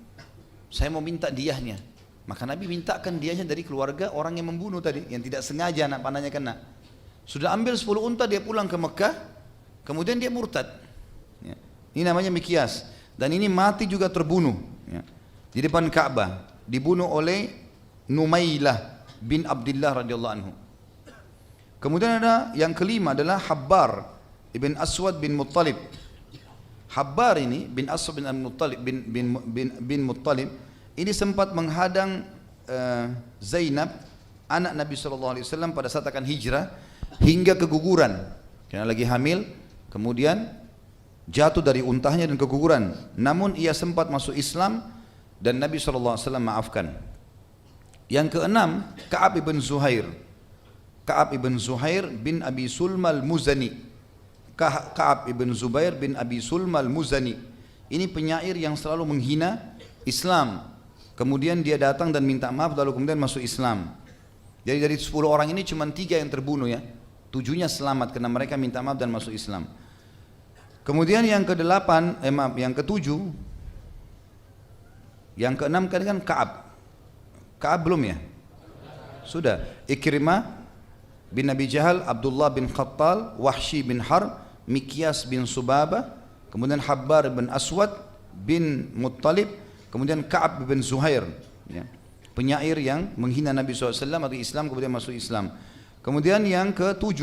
saya mau minta diyahnya. Maka Nabi mintakan diyahnya dari keluarga orang yang membunuh tadi, yang tidak sengaja anak panahnya kena. Sudah ambil 10 unta, dia pulang ke Mekah, kemudian dia murtad, ya. Ini namanya Mikyas, dan ini mati juga terbunuh, ya, di depan Ka'bah, dibunuh oleh Numailah bin Abdullah radhiyallahu anhu. Kemudian ada yang kelima adalah Habbar ibn Aswad bin Muttalib. Habbar ini bin Aswad bin Muttalib bin Muttalib ini sempat menghadang Zainab anak Nabi SAW pada saat akan hijrah hingga keguguran. karena lagi hamil, kemudian jatuh dari untahnya dan keguguran. Namun ia sempat masuk Islam dan Nabi SAW maafkan. Yang keenam, Ka'ab ibn Zuhair. Ka'ab ibn Zuhair bin Abi Sulma al-Muzani. Ka'ab ibn Zubair bin Abi Sulma al-Muzani. Ini penyair yang selalu menghina Islam. Kemudian dia datang dan minta maaf lalu kemudian masuk Islam. Jadi dari 10 orang ini cuma 3 yang terbunuh ya. 7-nya selamat karena mereka minta maaf dan masuk Islam. Kemudian yang ke-8, yang ke-7, yang ke-6 kan Ka'ab. Ka'ab belum ya? Sudah. Ikrimah bin Abi Jahal, Abdullah bin Khattal, Wahsy bin Harb, Mikyas bin Subabah, kemudian Habbar bin Aswad bin Muttalib, kemudian Ka'ab bin Zuhair, ya. Penyair yang menghina Nabi SAW atau Islam kemudian masuk Islam. Kemudian yang ke-7,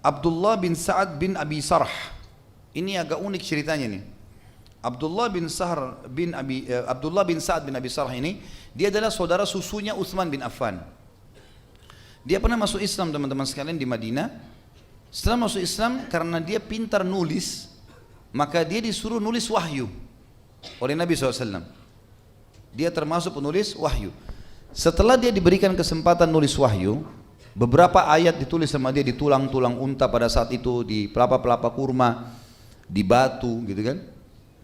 Abdullah bin Sa'ad bin Abi Sarh. Ini agak unik ceritanya nih. Abdullah bin Sa'ad bin Abi Sarh ini, dia adalah saudara susunya Utsman bin Affan. Dia pernah masuk Islam teman-teman sekalian di Madinah. Setelah masuk Islam, karena dia pintar nulis, maka dia disuruh nulis wahyu oleh Nabi SAW. Dia termasuk penulis wahyu. Setelah dia diberikan kesempatan nulis wahyu, beberapa ayat ditulis sama dia di tulang-tulang unta pada saat itu, di pelapa-pelapa kurma, di batu gitu kan.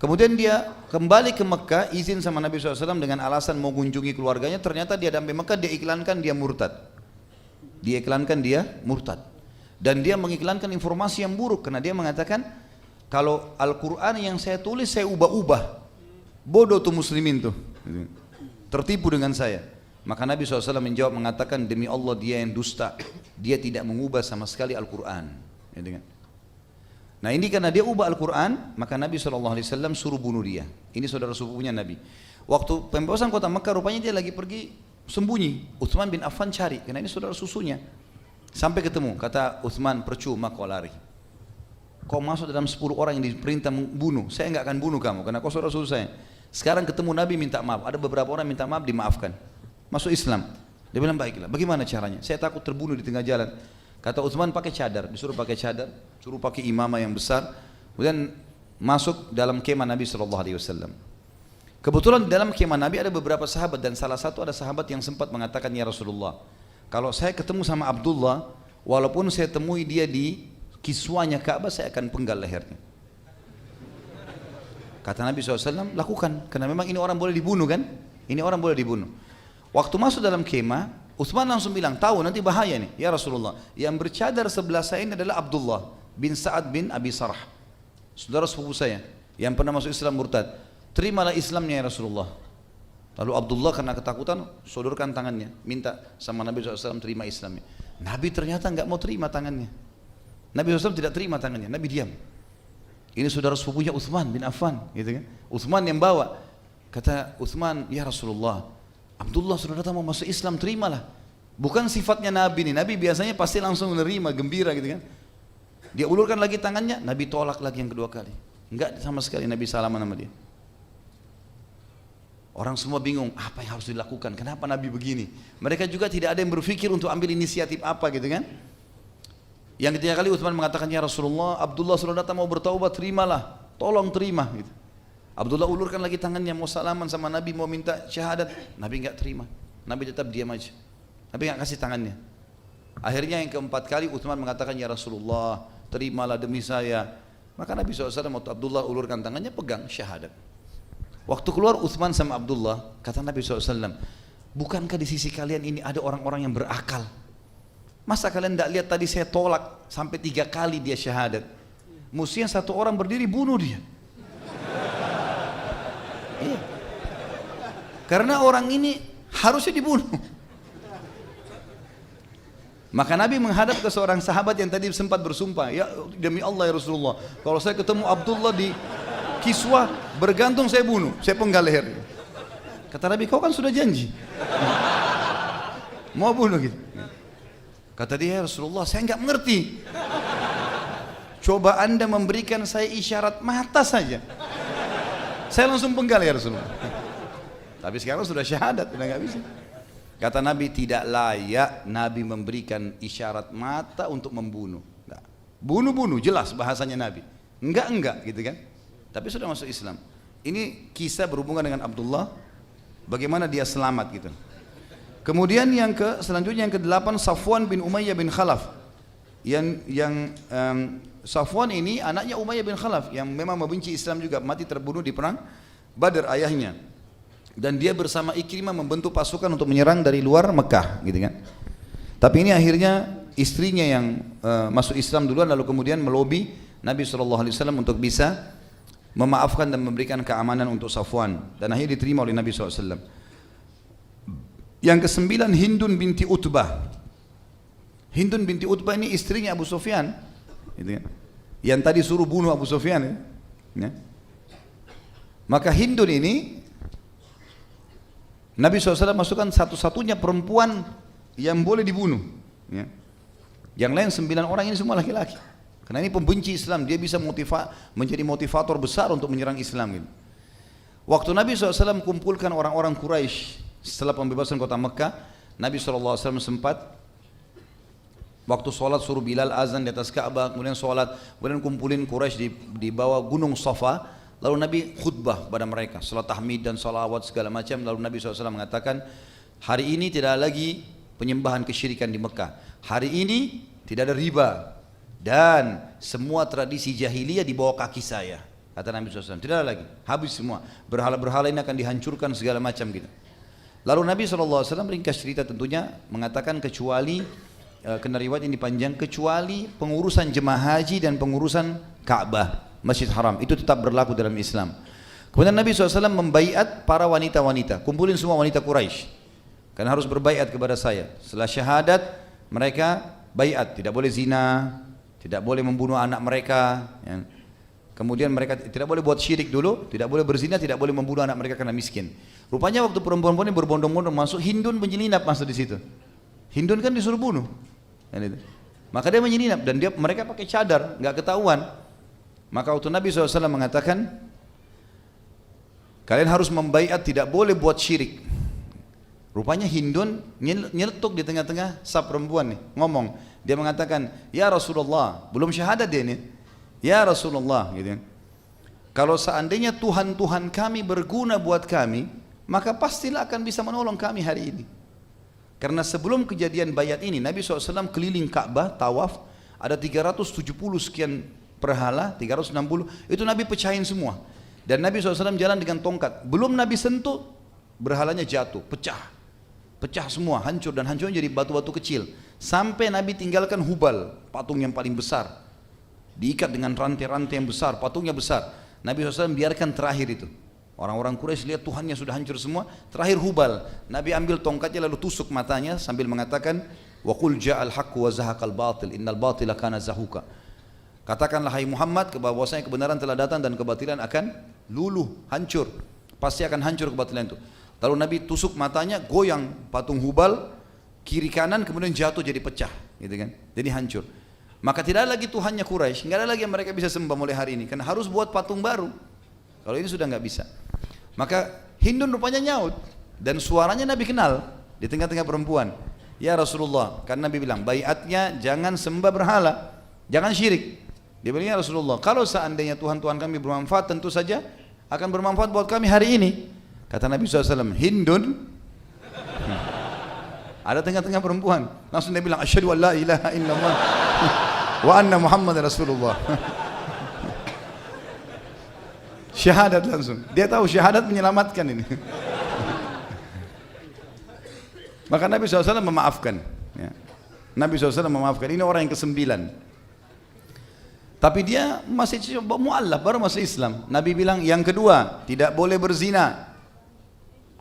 Kemudian dia kembali ke Mekah, izin sama Nabi SAW dengan alasan mau kunjungi keluarganya. Ternyata dia sampai Mekah, dia iklankan dia murtad. Dia iklankan dia murtad. Dan dia mengiklankan informasi yang buruk, karena dia mengatakan kalau Al-Quran yang saya tulis saya ubah-ubah. Bodoh tuh muslimin tuh, tertipu dengan saya. Maka Nabi SAW menjawab mengatakan, demi Allah dia yang dusta, dia tidak mengubah sama sekali Al-Quran. Nah ini karena dia ubah Al-Quran, maka Nabi SAW suruh bunuh dia. Ini saudara sepupunya Nabi. Waktu pembebasan kota Mekah, rupanya dia lagi pergi sembunyi. Utsman bin Affan cari, karena ini saudara susunya. Sampai ketemu, kata Utsman, percuma kau lari. Kau masuk dalam 10 orang yang diperintah membunuh, saya enggak akan bunuh kamu, karena kau saudara susu saya. Sekarang ketemu Nabi minta maaf, ada beberapa orang minta maaf, dimaafkan. Masuk Islam. Dia bilang baiklah, bagaimana caranya? Saya takut terbunuh di tengah jalan. Kata Utsman, pakai cadar, disuruh pakai cadar, suruh pakai imamah yang besar, kemudian masuk dalam kemah Nabi SAW. Kebetulan di dalam kemah Nabi ada beberapa sahabat, dan salah satu ada sahabat yang sempat mengatakan, ya Rasulullah, kalau saya ketemu sama Abdullah, walaupun saya temui dia di kiswanya Ka'bah, saya akan penggal lehernya. Kata Nabi SAW, lakukan, karena memang ini orang boleh dibunuh kan? Ini orang boleh dibunuh. Waktu masuk dalam kemah, Utsman langsung bilang, tahu nanti bahaya nih, ya Rasulullah. Yang bercadar sebelah saya ini adalah Abdullah bin Sa'ad bin Abi Sarh, saudara sepupu saya, yang pernah masuk Islam murtad. Terimalah Islamnya ya Rasulullah. Lalu Abdullah karena ketakutan, sodorkan tangannya, minta sama Nabi SAW terima Islamnya. Nabi ternyata enggak mau terima tangannya. Nabi SAW tidak terima tangannya, Nabi diam. Ini saudara sepupunya Utsman bin Affan, gitu kan? Utsman yang bawa. Kata Utsman, ya Rasulullah, Abdullah sudah datang mau masuk Islam, terimalah. Bukan sifatnya Nabi nih, Nabi biasanya pasti langsung menerima, gembira gitu kan. Dia ulurkan lagi tangannya, Nabi tolak lagi yang kedua kali. Enggak sama sekali Nabi salaman sama dia. Orang semua bingung, apa yang harus dilakukan, kenapa Nabi begini. Mereka juga tidak ada yang berpikir untuk ambil inisiatif apa gitu kan. Yang ketiga kali Utsman mengatakan, ya Rasulullah, Abdullah sudah datang mau bertaubat, terimalah, tolong terima gitu. Abdullah ulurkan lagi tangannya mau salaman sama Nabi, mau minta syahadat, Nabi enggak terima. Nabi tetap diam aja. Nabi enggak kasih tangannya. Akhirnya yang keempat kali Utsman mengatakan, ya Rasulullah, terimalah demi saya. Maka Nabi SAW waktu Abdullah ulurkan tangannya, pegang syahadat. Waktu keluar Utsman sama Abdullah, kata Nabi SAW, bukankah di sisi kalian ini ada orang-orang yang berakal? Masa kalian tidak lihat tadi saya tolak sampai 3 kali dia syahadat? Mestinya satu orang berdiri bunuh dia. Iya. Karena orang ini harusnya dibunuh. Maka Nabi menghadap ke seorang sahabat yang tadi sempat bersumpah, ya demi Allah ya Rasulullah, kalau saya ketemu Abdullah di kiswah bergantung saya bunuh, saya penggal leher. Kata Nabi, kau kan sudah janji mau bunuh gitu. Kata dia, ya Rasulullah, saya enggak mengerti. Coba anda memberikan saya isyarat mata saja, saya langsung penggal ya Rasulullah. Tapi sekarang sudah syahadat, sudah nggak bisa. Kata Nabi, tidak layak Nabi memberikan isyarat mata untuk membunuh. Nggak. Bunuh-bunuh, jelas bahasanya Nabi. Enggak gitu kan. Tapi sudah masuk Islam. Ini kisah berhubungan dengan Abdullah, bagaimana dia selamat gitu. Kemudian selanjutnya yang ke-8 Safwan bin Umayyah bin Khalaf. Safwan ini anaknya Umayyah bin Khalaf yang memang membenci Islam juga, mati terbunuh di perang Badar ayahnya. Dan dia bersama Ikrimah membentuk pasukan untuk menyerang dari luar Mekah gitu kan. Tapi ini akhirnya istrinya yang masuk Islam duluan, lalu kemudian melobi Nabi SAW untuk bisa memaafkan dan memberikan keamanan untuk Safwan, dan akhirnya diterima oleh Nabi SAW. Yang ke-9 Hindun binti Utbah. Hindun binti Utbah ini istrinya Abu Sufyan gitu kan, yang tadi suruh bunuh Abu Sufyan ya. Maka Hindun ini Nabi SAW masukkan satu-satunya perempuan yang boleh dibunuh ya. Yang lain 9 orang ini semua laki-laki, karena ini pembenci Islam. Dia bisa menjadi motivator besar untuk menyerang Islam gitu. Waktu Nabi SAW kumpulkan orang-orang Quraisy setelah pembebasan kota Mekah, Nabi SAW sempat waktu sholat suruh Bilal azan di atas Ka'bah, kemudian sholat, kemudian kumpulin Quraisy di bawah gunung Safa, lalu Nabi khutbah pada mereka, salat tahmid dan salawat segala macam. Lalu Nabi SAW mengatakan, hari ini tidak lagi penyembahan kesyirikan di Mekah, hari ini tidak ada riba, dan semua tradisi jahiliyah di bawah kaki saya, kata Nabi SAW. Tidak ada lagi, habis semua, berhala-berhala ini akan dihancurkan segala macam gitu. Lalu Nabi SAW ringkas cerita tentunya mengatakan kecuali, kena riwayat ini panjang, kecuali pengurusan jemaah haji dan pengurusan Ka'bah, Masjid Haram, itu tetap berlaku dalam Islam. Kemudian Nabi SAW membaiat para wanita-wanita, kumpulin semua wanita Quraisy, karena harus berbaiat kepada saya. Setelah syahadat mereka baiat, tidak boleh zina, tidak boleh membunuh anak mereka ya. Kemudian mereka tidak boleh buat syirik dulu, tidak boleh berzina, tidak boleh membunuh anak mereka karena miskin. Rupanya waktu perempuan-perempuan ini berbondong-bondong masuk, Hindun menyelinap masuk di situ. Hindun kan disuruh bunuh, maka dia menyelinap, dan mereka pakai cadar, nggak ketahuan. Maka waktu Nabi SAW mengatakan, kalian harus membaiat, tidak boleh buat syirik. Rupanya Hindun nyeletuk di tengah-tengah saf perempuan nih, ngomong. Dia mengatakan, ya Rasulullah, belum syahadat dia nih, ya Rasulullah gitu. Kalau seandainya Tuhan-Tuhan kami berguna buat kami, maka pastilah akan bisa menolong kami hari ini. Karena sebelum kejadian bayat ini, Nabi SAW keliling Ka'bah, tawaf, ada 370 sekian berhala, 360, itu Nabi pecahin semua. Dan Nabi SAW jalan dengan tongkat, belum Nabi sentuh, berhalanya jatuh, pecah semua, hancur, dan hancurnya jadi batu-batu kecil. Sampai Nabi tinggalkan Hubal, patung yang paling besar, diikat dengan rantai-rantai yang besar, patungnya besar. Nabi SAW biarkan terakhir itu. Orang-orang Quraisy lihat Tuhannya sudah hancur semua, terakhir Hubal. Nabi ambil tongkatnya lalu tusuk matanya sambil mengatakan, wa qul ja'al haqqu wa zahaqal batil innal batila kana zahuqa. Katakanlah hai Muhammad, bahwasanya kebenaran telah datang dan kebatilan akan luluh, hancur. Pasti akan hancur kebatilan itu. Lalu Nabi tusuk matanya, goyang patung Hubal kiri kanan, kemudian jatuh jadi pecah, gitu kan? Jadi hancur. Maka tidak ada lagi Tuhannya Quraisy, nggak ada lagi yang mereka bisa sembah mulai hari ini, karena harus buat patung baru. Kalau ini sudah nggak bisa. Maka Hindun rupanya nyaut, dan suaranya Nabi kenal di tengah-tengah perempuan. Ya Rasulullah, karena Nabi bilang baiatnya jangan sembah berhala, jangan syirik. Dia bilang, ya Rasulullah, kalau seandainya Tuhan-Tuhan kami bermanfaat, tentu saja akan bermanfaat buat kami hari ini. Kata Nabi SAW, Hindun, ada tengah-tengah perempuan, langsung dia bilang, asyhadu an la ilaha illallah wa anna Muhammad Rasulullah. Syahadat langsung, dia tahu syahadat menyelamatkan ini. Maka Nabi SAW memaafkan ya. Nabi SAW memaafkan, ini orang yang ke-9. Tapi dia masih mu'allaf, baru masuk Islam. Nabi bilang, yang kedua, tidak boleh berzina.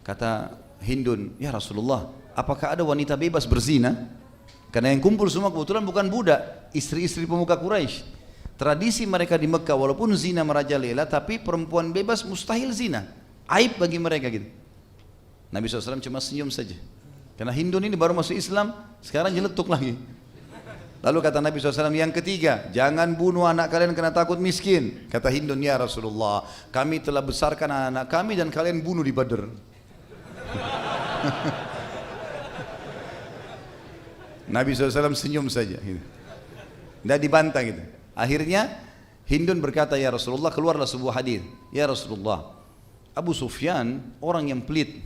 Kata Hindun, ya Rasulullah, apakah ada wanita bebas berzina? Karena yang kumpul semua kebetulan bukan budak, istri-istri pemuka Quraisy. Tradisi mereka di Mekah, walaupun zina merajalela, tapi perempuan bebas mustahil zina, aib bagi mereka gitu. Nabi SAW cuma senyum saja, karena Hindun ini baru masuk Islam, sekarang nyeletuk lagi. Lalu kata Nabi SAW, yang ketiga, jangan bunuh anak kalian karena takut miskin. Kata Hindun, ya Rasulullah, kami telah besarkan anak kami dan kalian bunuh di Badr. Nabi SAW senyum saja. Tidak dibantah gitu. Akhirnya Hindun berkata, ya Rasulullah, keluarlah sebuah hadis. Ya Rasulullah, Abu Sufyan orang yang pelit.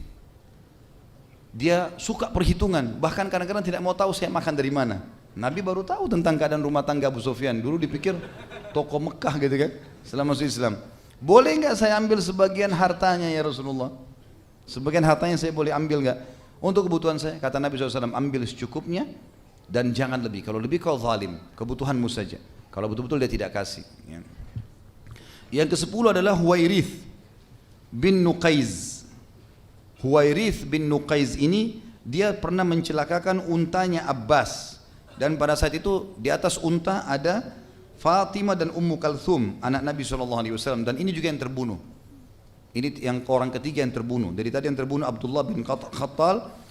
Dia suka perhitungan, bahkan kadang-kadang tidak mau tahu saya makan dari mana. Nabi baru tahu tentang keadaan rumah tangga Abu Sufyan. Dulu dipikir tokoh Mekah gitu kan, setelah masuk Islam. Boleh nggak saya ambil sebagian hartanya ya Rasulullah? Sebagian hartanya saya boleh ambil nggak? Untuk kebutuhan saya, kata Nabi SAW, ambil secukupnya dan jangan lebih. Kalau lebih kau zalim, kebutuhanmu saja. Kalau betul-betul dia tidak kasih. Yang ke-10 adalah Huwairith bin Nuqaiz. Huwairith bin Nuqaiz ini dia pernah mencelakakan untanya Abbas. Dan pada saat itu di atas unta ada Fatimah dan Ummu Kalthum, anak Nabi SAW. Dan ini juga yang terbunuh. Ini yang orang ketiga yang terbunuh. Dari tadi yang terbunuh Abdullah bin Khattal.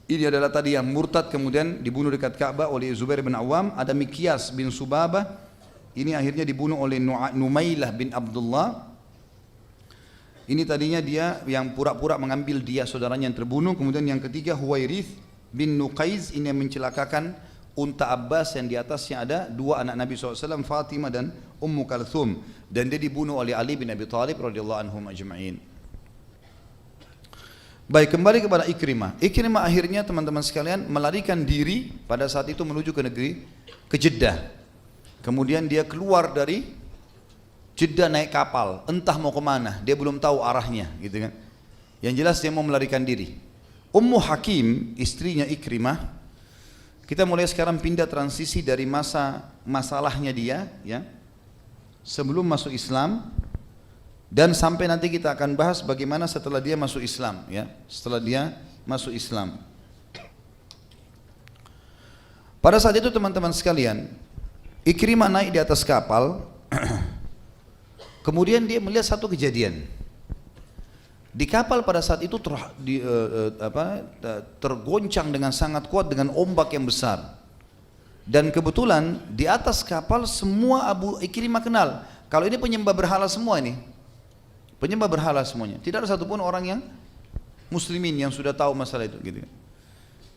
Ini adalah tadi yang murtad kemudian dibunuh dekat Ka'bah oleh Zubair bin Awam. Ada Mikyas bin Subabah. Ini akhirnya dibunuh oleh Numailah bin Abdullah. Ini tadinya dia yang pura-pura mengambil dia saudaranya yang terbunuh. Kemudian yang ketiga Huwairith bin Nuqaiz, ini yang mencelakakan unta Abbas yang di atasnya ada dua anak Nabi SAW, Fatimah dan Ummu Kalthum. Dan dia dibunuh oleh Ali bin Abi Thalib radhiyallahu anhum ajma'in. Baik, kembali kepada Ikrimah. Ikrimah akhirnya teman-teman sekalian melarikan diri pada saat itu menuju ke negeri, ke Jeddah. Kemudian dia keluar dari Jeddah naik kapal, entah mau kemana, dia belum tahu arahnya gitu kan. Yang jelas dia mau melarikan diri. Ummu Hakim, istrinya Ikrimah, kita mulai sekarang pindah transisi dari masalahnya dia ya, sebelum masuk Islam. Dan sampai nanti kita akan bahas bagaimana setelah dia masuk Islam ya, setelah dia masuk Islam. Pada saat itu teman-teman sekalian, Ikrimah naik di atas kapal. Kemudian dia melihat satu kejadian. Di kapal pada saat itu tergoncang dengan sangat kuat dengan ombak yang besar. Dan kebetulan di atas kapal semua Abu Ikrimah kenal. Kalau ini penyembah berhala semua ini. Penyembah berhala semuanya. Tidak ada satupun orang yang muslimin yang sudah tahu masalah itu gitu.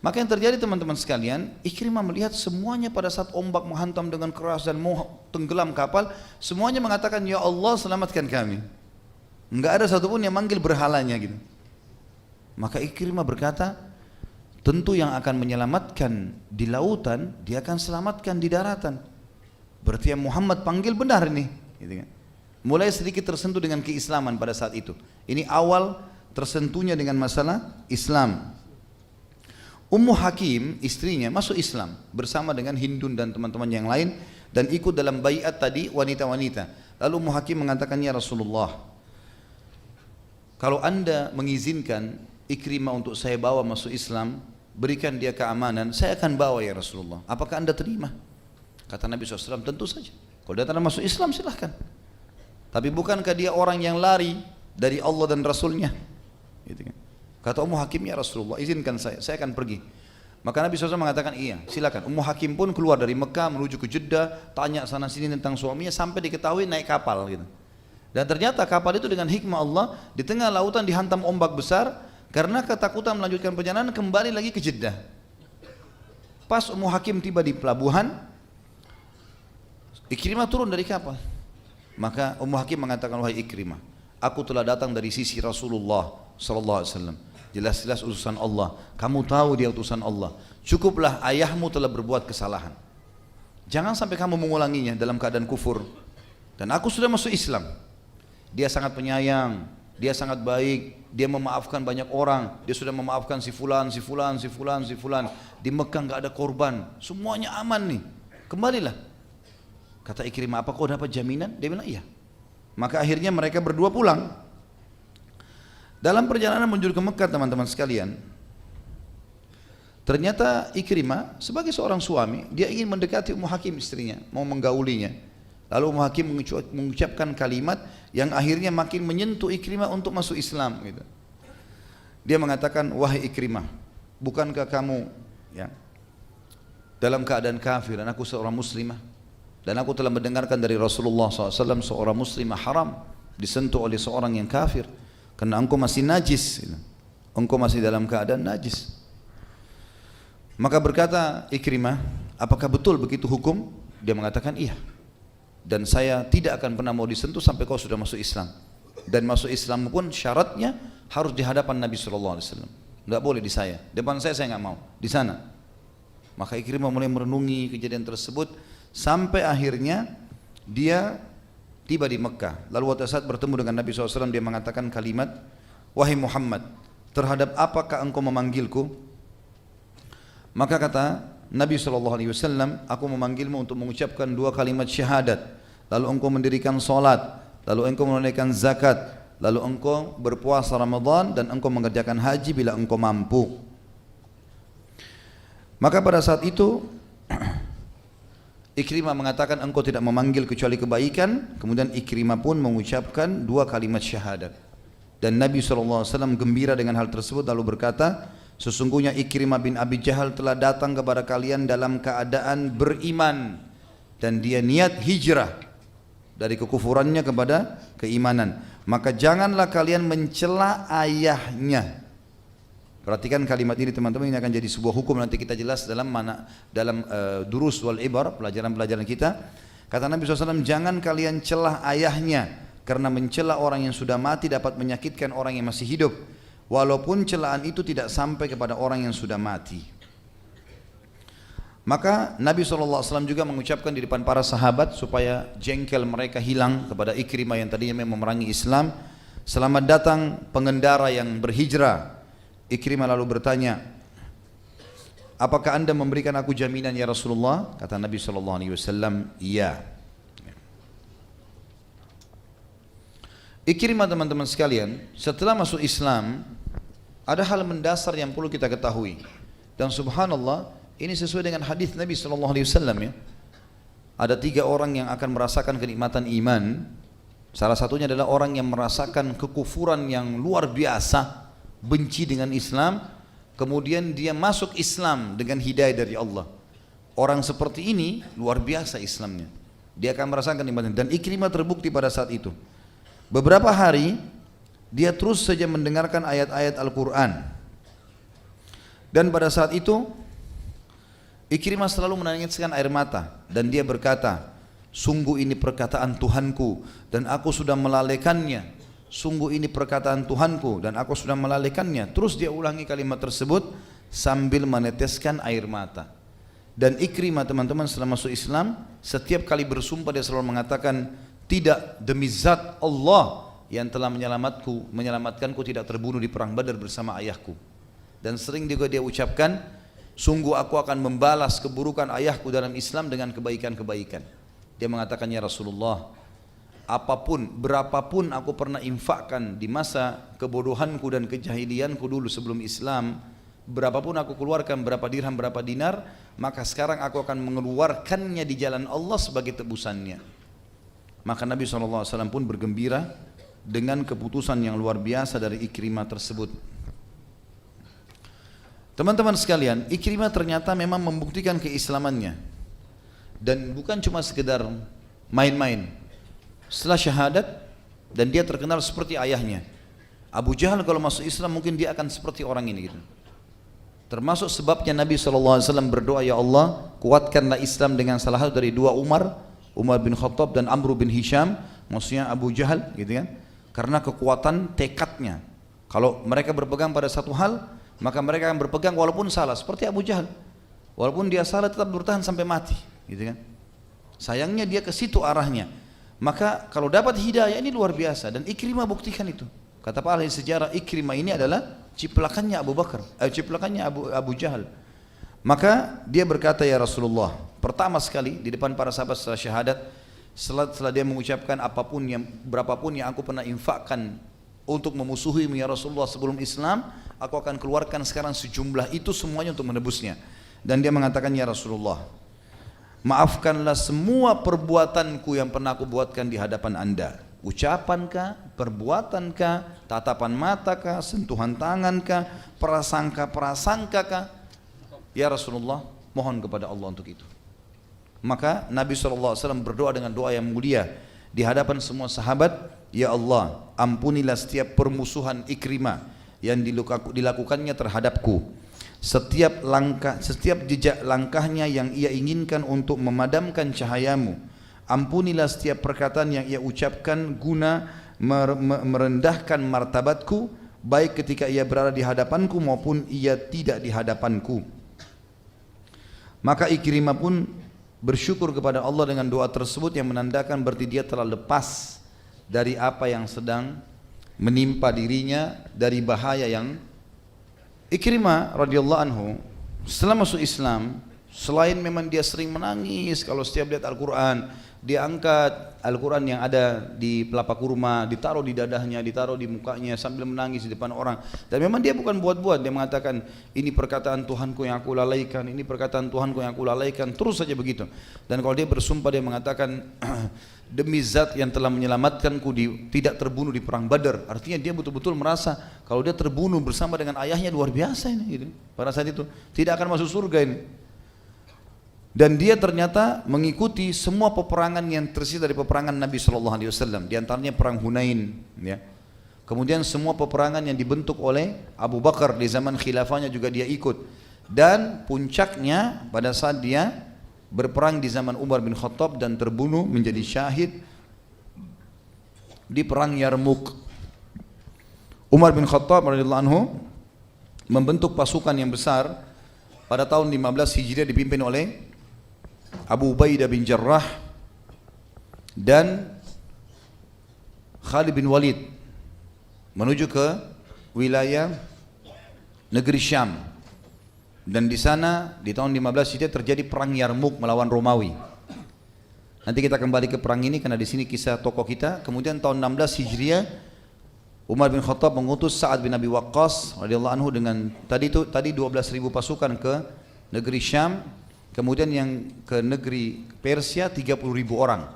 Maka yang terjadi teman-teman sekalian, Ikrimah melihat semuanya pada saat ombak menghantam dengan keras dan mau tenggelam kapal, semuanya mengatakan, ya Allah selamatkan kami. Enggak ada satupun yang manggil berhalanya gitu. Maka Ikrimah berkata, tentu yang akan menyelamatkan di lautan, dia akan selamatkan di daratan. Berarti yang Muhammad panggil benar nih gitu kan. Mulai sedikit tersentuh dengan keislaman pada saat itu. Ini awal tersentuhnya dengan masalah Islam. Ummu Hakim, istrinya, masuk Islam bersama dengan Hindun dan teman-teman yang lain dan ikut dalam baiat tadi wanita-wanita. Lalu Ummu Hakim mengatakan, ya Rasulullah, kalau anda mengizinkan Ikrimah untuk saya bawa masuk Islam, berikan dia keamanan, saya akan bawa ya Rasulullah. Apakah anda terima? Kata Nabi SAW, tentu saja. Kalau dia tak masuk Islam silahkan. Tapi bukankah dia orang yang lari dari Allah dan Rasulnya? Gitu kan. Kata Ummu Hakim, ya Rasulullah izinkan saya akan pergi. Maka Nabi SAW mengatakan iya silakan. Ummu Hakim pun keluar dari Mekah menuju ke Jeddah, tanya sana sini tentang suaminya sampai diketahui naik kapal gitu. Dan ternyata kapal itu dengan hikmah Allah di tengah lautan dihantam ombak besar. Karena ketakutan melanjutkan perjalanan kembali lagi ke Jeddah. Pas Ummu Hakim tiba di pelabuhan, Ikrimah turun dari kapal. Maka Ummu Hakim mengatakan, wahai Ikrimah, aku telah datang dari sisi Rasulullah SAW. Jelas-jelas utusan Allah. Kamu tahu dia utusan Allah. Cukuplah ayahmu telah berbuat kesalahan. Jangan sampai kamu mengulanginya dalam keadaan kufur. Dan aku sudah masuk Islam. Dia sangat penyayang, dia sangat baik, dia memaafkan banyak orang. Dia sudah memaafkan si fulan, si fulan, si fulan, si fulan. Di Mekah enggak ada korban. Semuanya aman nih. Kembalilah. Kata Ikrimah, apa kau dapat jaminan? Dia bilang iya. Maka akhirnya mereka berdua pulang. Dalam perjalanan menuju ke Mekah teman-teman sekalian, ternyata Ikrimah sebagai seorang suami, dia ingin mendekati Ummu Hakim istrinya, mau menggaulinya. Lalu Ummu Hakim mengucapkan kalimat yang akhirnya makin menyentuh Ikrimah untuk masuk Islam gitu. Dia mengatakan, wahai Ikrimah, bukankah kamu ya dalam keadaan kafir dan aku seorang muslimah? Dan aku telah mendengarkan dari Rasulullah SAW, seorang muslimah haram disentuh oleh seorang yang kafir karena engkau masih najis, engkau masih dalam keadaan najis. Maka berkata Ikrimah, apakah betul begitu hukum? Dia mengatakan iya. Dan saya tidak akan pernah mau disentuh sampai kau sudah masuk Islam. Dan masuk Islam pun syaratnya harus di hadapan Nabi SAW. Tidak boleh di saya. Depan saya nggak mau. Di sana. Maka Ikrimah mulai merenungi kejadian tersebut sampai akhirnya dia tiba di Mekah. Lalu waktu saat bertemu dengan Nabi SAW dia mengatakan kalimat, wahai Muhammad, terhadap apakah engkau memanggilku? Maka kata Nabi SAW, aku memanggilmu untuk mengucapkan 2 kalimat syahadat, lalu engkau mendirikan solat, lalu engkau menunaikan zakat, lalu engkau berpuasa Ramadan, dan engkau mengerjakan haji bila engkau mampu. Maka pada saat itu Ikrimah mengatakan engkau tidak memanggil kecuali kebaikan. Kemudian Ikrimah pun mengucapkan 2 kalimat syahadat. Dan Nabi SAW gembira dengan hal tersebut lalu berkata, sesungguhnya Ikrimah bin Abi Jahal telah datang kepada kalian dalam keadaan beriman dan dia niat hijrah dari kekufurannya kepada keimanan. Maka janganlah kalian mencela ayahnya. Perhatikan kalimat ini teman-teman, ini akan jadi sebuah hukum nanti kita jelas dalam durus wal ibar, pelajaran-pelajaran kita. Kata Nabi SAW, jangan kalian celah ayahnya, karena mencela orang yang sudah mati dapat menyakitkan orang yang masih hidup, walaupun celaan itu tidak sampai kepada orang yang sudah mati. Maka Nabi SAW juga mengucapkan di depan para sahabat supaya jengkel mereka hilang kepada Ikrimah yang tadinya memang memerangi Islam. Selamat datang pengendara yang berhijrah. Ikrimah lalu bertanya, apakah anda memberikan aku jaminan ya Rasulullah? Kata Nabi SAW, iya. Ikrimah teman-teman sekalian, setelah masuk Islam, ada hal mendasar yang perlu kita ketahui. Dan subhanallah, ini sesuai dengan hadis Nabi SAW ya. Ada 3 orang yang akan merasakan kenikmatan iman. Salah satunya adalah orang yang merasakan kekufuran yang luar biasa, benci dengan Islam, kemudian dia masuk Islam dengan hidayah dari Allah. Orang seperti ini luar biasa Islamnya. Dia akan merasakan kenikmatan. Dan Ikrimah terbukti pada saat itu. Beberapa hari dia terus saja mendengarkan ayat-ayat Al-Quran. Dan pada saat itu Ikrimah selalu menangiskan air mata. Dan dia berkata, sungguh ini perkataan Tuhanku dan aku sudah melalaikannya. Sungguh ini perkataan Tuhanku dan aku sudah melalaikannya. Terus dia ulangi kalimat tersebut sambil meneteskan air mata. Dan Ikrimah teman-teman setelah masuk Islam, setiap kali bersumpah dia selalu mengatakan, tidak, demi zat Allah yang telah menyelamatkanku tidak terbunuh di perang Badar bersama ayahku. Dan sering juga dia ucapkan, sungguh aku akan membalas keburukan ayahku dalam Islam dengan kebaikan-kebaikan. Dia mengatakan, ya Rasulullah, apapun, berapapun aku pernah infakkan di masa kebodohanku dan kejahilianku dulu sebelum Islam, berapapun aku keluarkan, berapa dirham, berapa dinar, maka sekarang aku akan mengeluarkannya di jalan Allah sebagai tebusannya. Maka Nabi SAW pun bergembira dengan keputusan yang luar biasa dari Ikrimah tersebut. Teman-teman sekalian, Ikrimah ternyata memang membuktikan keislamannya. Dan bukan cuma sekedar main-main. Setelah syahadat, dan dia terkenal seperti ayahnya. Abu Jahal kalau masuk Islam mungkin dia akan seperti orang ini gitu. Termasuk sebabnya Nabi SAW berdoa, ya Allah kuatkanlah Islam dengan salah satu dari 2 Umar bin Khattab dan Amr bin Hisham, maksudnya Abu Jahal gitu kan. Karena kekuatan tekadnya. Kalau mereka berpegang pada satu hal, maka mereka akan berpegang walaupun salah, seperti Abu Jahal. Walaupun dia salah tetap bertahan sampai mati gitu kan. Sayangnya dia ke situ arahnya. Maka kalau dapat hidayah ini luar biasa, dan Ikrimah buktikan itu. Kata para ahli sejarah, Ikrimah ini adalah ciplakannya Abu Bakar, ciplakannya Abu Jahal. Maka dia berkata, ya Rasulullah, pertama sekali di depan para sahabat setelah syahadat, setelah dia mengucapkan berapapun yang aku pernah infakkan untuk memusuhimu ya Rasulullah sebelum Islam, aku akan keluarkan sekarang sejumlah itu semuanya untuk menebusnya. Dan dia mengatakan, ya Rasulullah, maafkanlah semua perbuatanku yang pernah aku buatkan di hadapan anda. Ucapankah, perbuatankah, tatapan matakah, sentuhan tangankah, prasangka-prasangkakah? Ya Rasulullah, mohon kepada Allah untuk itu. Maka Nabi SAW berdoa dengan doa yang mulia di hadapan semua sahabat, ya Allah, ampunilah setiap permusuhan Ikrimah yang dilakukannya terhadapku, setiap jejak langkahnya yang ia inginkan untuk memadamkan cahayamu. Ampunilah setiap perkataan yang ia ucapkan guna merendahkan martabatku, baik ketika ia berada di hadapanku maupun ia tidak di hadapanku. Maka Ikrimah pun bersyukur kepada Allah dengan doa tersebut yang menandakan berarti dia telah lepas dari apa yang sedang menimpa dirinya dari bahaya yang. Ikrimah radhiyallahu anhu setelah masuk Islam, selain memang dia sering menangis kalau setiap lihat Al-Quran, dia angkat Al-Quran yang ada di pelapa kurma, ditaruh di dadahnya, ditaruh di mukanya sambil menangis di depan orang. Dan memang dia bukan buat-buat, dia mengatakan ini perkataan Tuhanku yang aku lalaikan, ini perkataan Tuhanku yang aku lalaikan, terus saja begitu. Dan kalau dia bersumpah dia mengatakan demi zat yang telah menyelamatkanku tidak terbunuh di perang Badar. Artinya dia betul-betul merasa kalau dia terbunuh bersama dengan ayahnya luar biasa ini gitu. Pada saat itu tidak akan masuk surga ini. Dan dia ternyata mengikuti semua peperangan yang tersisa dari peperangan Nabi SAW, di antaranya perang Hunain ya. Kemudian semua peperangan yang dibentuk oleh Abu Bakar di zaman khilafahnya juga dia ikut. Dan puncaknya pada saat dia berperang di zaman Umar bin Khattab dan terbunuh menjadi syahid di perang Yarmuk. Umar bin Khattab radhiyallahu anhu membentuk pasukan yang besar pada tahun 15 Hijriah dipimpin oleh Abu Ubaidah bin Jarrah dan Khalid bin Walid menuju ke wilayah negeri Syam. Dan di sana di tahun 15 Hijriah terjadi perang Yarmuk melawan Romawi. Nanti kita kembali ke perang ini karena di sini kisah tokoh kita. Kemudian tahun 16 Hijriah Umar bin Khattab mengutus Sa'ad bin Abi Waqqas radhiyallahu anhu dengan tadi 12.000 pasukan ke negeri Syam, kemudian yang ke negeri Persia 30.000 orang.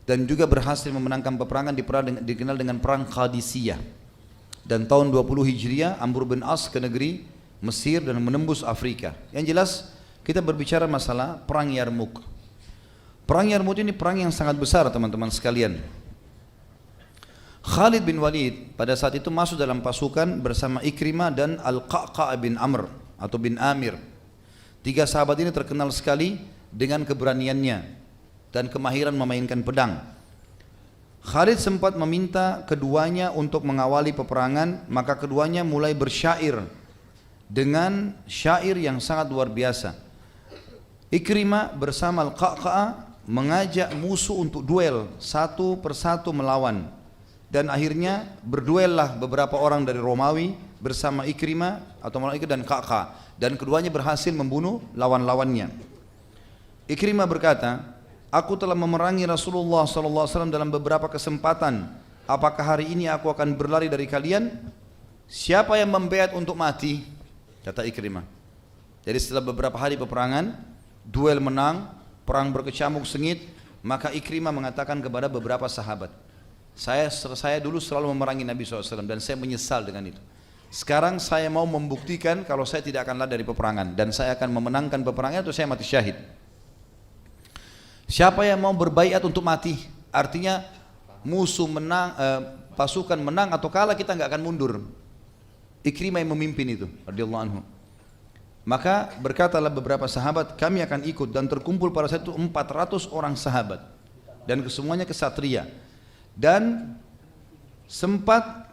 Dan juga berhasil memenangkan peperangan dikenal dengan perang Qadisiyah. Dan tahun 20 Hijriah Amr bin As ke negeri Mesir dan menembus Afrika. Yang jelas kita berbicara masalah perang Yarmuk. Perang Yarmuk ini perang yang sangat besar teman-teman sekalian. Khalid bin Walid pada saat itu masuk dalam pasukan bersama Ikrimah dan Al-Qa'qa' bin Amr atau bin Amir. Tiga sahabat ini terkenal sekali dengan keberaniannya dan kemahiran memainkan pedang. Khalid sempat meminta keduanya untuk mengawali peperangan, maka keduanya mulai bersyair dengan syair yang sangat luar biasa. Ikrimah bersama Al-Qa'qa' mengajak musuh untuk duel satu persatu melawan, dan akhirnya berduellah beberapa orang dari Romawi bersama Ikrimah atau melawan dan Qa'qa', dan keduanya berhasil membunuh lawan-lawannya. Ikrimah berkata, aku telah memerangi Rasulullah SAW dalam beberapa kesempatan. Apakah hari ini aku akan berlari dari kalian? Siapa yang membaiat untuk mati? Kata Ikrimah. Jadi setelah beberapa hari peperangan, duel menang, perang berkecamuk sengit, maka Ikrimah mengatakan kepada beberapa sahabat, saya dulu selalu memerangi Nabi SAW dan saya menyesal dengan itu. Sekarang saya mau membuktikan kalau saya tidak akan lari dari peperangan dan saya akan memenangkan peperangan atau saya mati syahid. Siapa yang mau berbaiat untuk mati? Artinya musuh menang, pasukan menang atau kalah, kita nggak akan mundur. Ikrimah yang memimpin itu radhiyallahu anhu. Maka berkatalah beberapa sahabat, kami akan ikut, dan terkumpul pada saat itu 400 orang sahabat dan kesemuanya kesatria. Dan sempat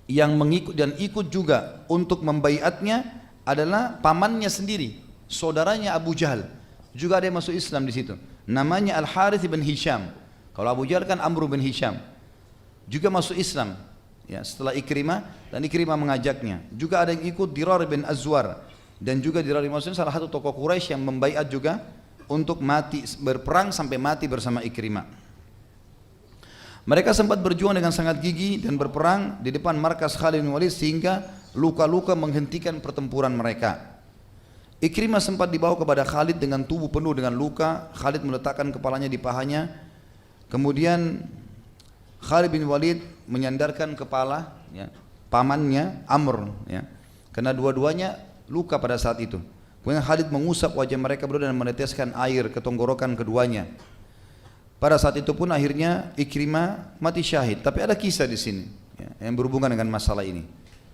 yang mengikut dan ikut juga untuk membaiatnya adalah pamannya sendiri, saudaranya Abu Jahal. Juga ada yang masuk Islam di situ. Namanya Al-Harith bin Hisham. Kalau Abu Jahal kan Amr bin Hisham. Juga masuk Islam. Ya, setelah Ikrimah, dan Ikrimah mengajaknya. Juga ada yang ikut Dirar bin Azwar, dan juga Dirar bin Azwar salah satu tokoh Quraisy yang membaiat juga untuk mati, berperang sampai mati bersama Ikrimah. Mereka sempat berjuang dengan sangat gigih dan berperang di depan markas Khalid bin Walid sehingga luka-luka menghentikan pertempuran mereka. Ikrimah sempat dibawa kepada Khalid dengan tubuh penuh dengan luka. Khalid meletakkan kepalanya di pahanya. Kemudian Khalid bin Walid menyandarkan kepala ya, pamannya Amr ya, karena dua-duanya luka pada saat itu. Kemudian Khalid mengusap wajah mereka berdua dan meneteskan air ke tenggorokan keduanya. Pada saat itu pun akhirnya Ikrimah mati syahid. Tapi ada kisah di sini ya, yang berhubungan dengan masalah ini.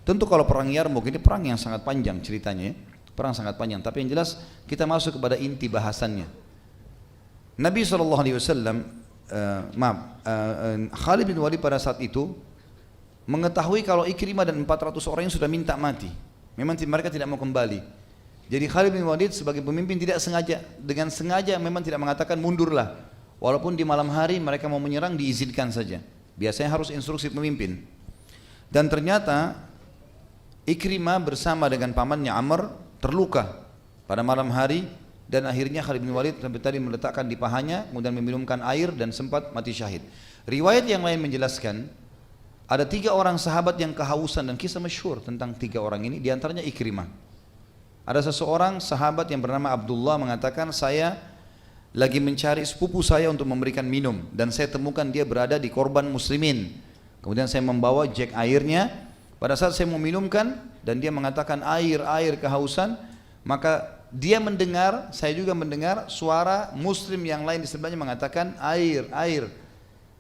Tentu kalau perang Yarmuk ini perang yang sangat panjang ceritanya ya. Perang sangat panjang, tapi yang jelas kita masuk kepada inti bahasannya. Nabi SAW, Khalid bin Walid pada saat itu mengetahui kalau Ikrimah dan 400 orang yang sudah minta mati. Memang mereka tidak mau kembali. Jadi Khalid bin Walid sebagai pemimpin tidak sengaja, dengan sengaja memang tidak mengatakan mundurlah. Walaupun di malam hari mereka mau menyerang diizinkan saja. Biasanya harus instruksi pemimpin. Dan ternyata Ikrimah bersama dengan pamannya Amr terluka pada malam hari, dan akhirnya Khalid bin Walid sampai tadi meletakkan di pahanya, kemudian meminumkan air dan sempat mati syahid. Riwayat yang lain menjelaskan ada 3 orang sahabat yang kehausan, dan kisah masyhur tentang 3 orang ini, diantaranya Ikrimah. Ada seseorang sahabat yang bernama Abdullah mengatakan, saya lagi mencari sepupu saya untuk memberikan minum, dan saya temukan dia berada di korban muslimin. Kemudian saya membawa jek airnya. Pada saat saya mau minumkan dan dia mengatakan air kehausan, maka dia mendengar, saya juga mendengar suara muslim yang lain di sebelahnya mengatakan air.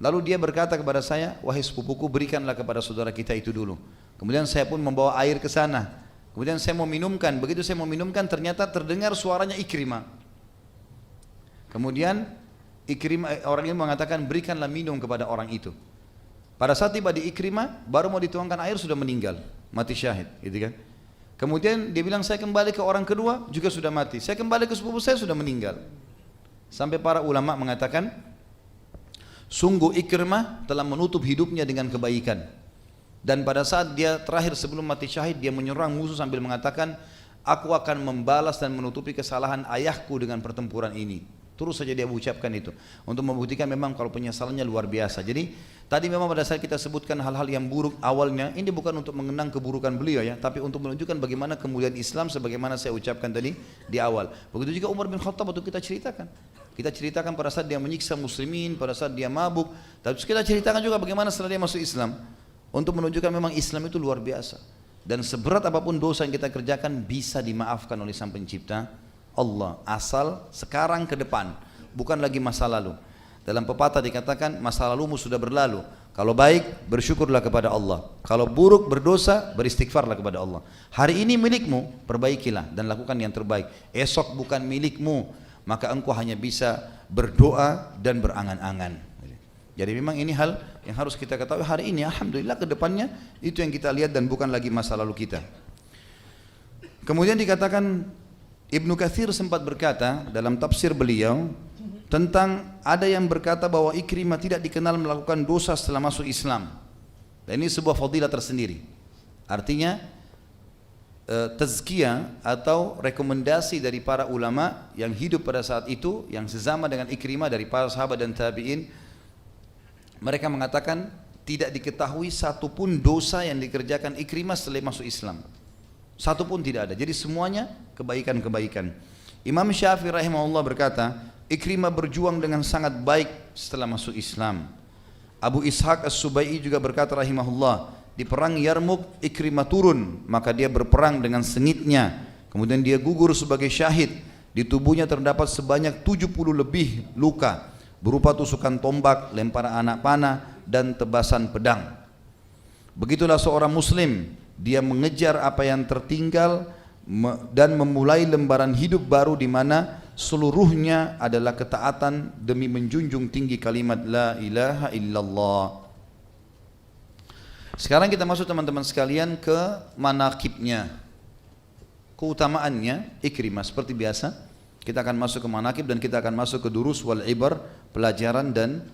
Lalu dia berkata kepada saya, wahai sepupuku, berikanlah kepada saudara kita itu dulu. Kemudian saya pun membawa air ke sana. Kemudian saya mau minumkan, begitu saya mau minumkan ternyata terdengar suaranya Ikrimah. Kemudian Ikrimah, orang ini mengatakan berikanlah minum kepada orang itu. Pada saat tiba di Ikrimah, baru mau dituangkan air sudah meninggal, mati syahid, gitu kan. Kemudian dia bilang saya kembali ke orang kedua juga sudah mati. Saya kembali ke sepupu saya sudah meninggal. Sampai para ulama mengatakan, sungguh Ikrimah telah menutup hidupnya dengan kebaikan. Dan pada saat dia terakhir sebelum mati syahid, dia menyerang musuh sambil mengatakan, aku akan membalas dan menutupi kesalahan ayahku dengan pertempuran ini. Terus saja dia mengucapkan itu untuk membuktikan memang kalau penyesalannya luar biasa. Jadi tadi memang pada saat kita sebutkan hal-hal yang buruk awalnya, ini bukan untuk mengenang keburukan beliau ya, tapi untuk menunjukkan bagaimana kemuliaan Islam sebagaimana saya ucapkan tadi di awal. Begitu juga Umar bin Khattab waktu kita ceritakan. Kita ceritakan pada saat dia menyiksa muslimin, pada saat dia mabuk. Tapi kita ceritakan juga bagaimana setelah dia masuk Islam, untuk menunjukkan memang Islam itu luar biasa. Dan seberat apapun dosa yang kita kerjakan bisa dimaafkan oleh Sang Pencipta Allah, asal sekarang ke depan, bukan lagi masa lalu. Dalam pepatah dikatakan masa lalumu sudah berlalu. Kalau baik bersyukurlah kepada Allah, kalau buruk berdosa beristighfarlah kepada Allah. Hari ini milikmu, perbaikilah dan lakukan yang terbaik. Esok bukan milikmu, maka engkau hanya bisa berdoa dan berangan-angan. Jadi memang ini hal yang harus kita ketahui hari ini. Alhamdulillah ke depannya itu yang kita lihat dan bukan lagi masa lalu kita. Kemudian dikatakan, Ibnu Katsir sempat berkata dalam tafsir beliau tentang ada yang berkata bahwa Ikrimah tidak dikenal melakukan dosa setelah masuk Islam. Dan ini sebuah fadilah tersendiri. Artinya tazkiyah atau rekomendasi dari para ulama yang hidup pada saat itu, yang sesama dengan Ikrimah dari para sahabat dan tabi'in, mereka mengatakan tidak diketahui satupun dosa yang dikerjakan Ikrimah setelah masuk Islam. Satu pun tidak ada. Jadi semuanya kebaikan-kebaikan. Imam Syafi'i rahimahullah berkata, Ikrimah berjuang dengan sangat baik setelah masuk Islam. Abu Ishaq As-Subai'i juga berkata rahimahullah, di perang Yarmuk Ikrimah turun, maka dia berperang dengan sengitnya. Kemudian dia gugur sebagai syahid. Di tubuhnya terdapat sebanyak 70 lebih luka, berupa tusukan tombak, lemparan anak panah, dan tebasan pedang. Begitulah seorang muslim, dia mengejar apa yang tertinggal dan memulai lembaran hidup baru di mana seluruhnya adalah ketaatan demi menjunjung tinggi kalimat la ilaha illallah. Sekarang kita masuk teman-teman sekalian ke manaqibnya, keutamaannya Ikrimah. Seperti biasa kita akan masuk ke manaqib dan kita akan masuk ke durus wal ibar, pelajaran dan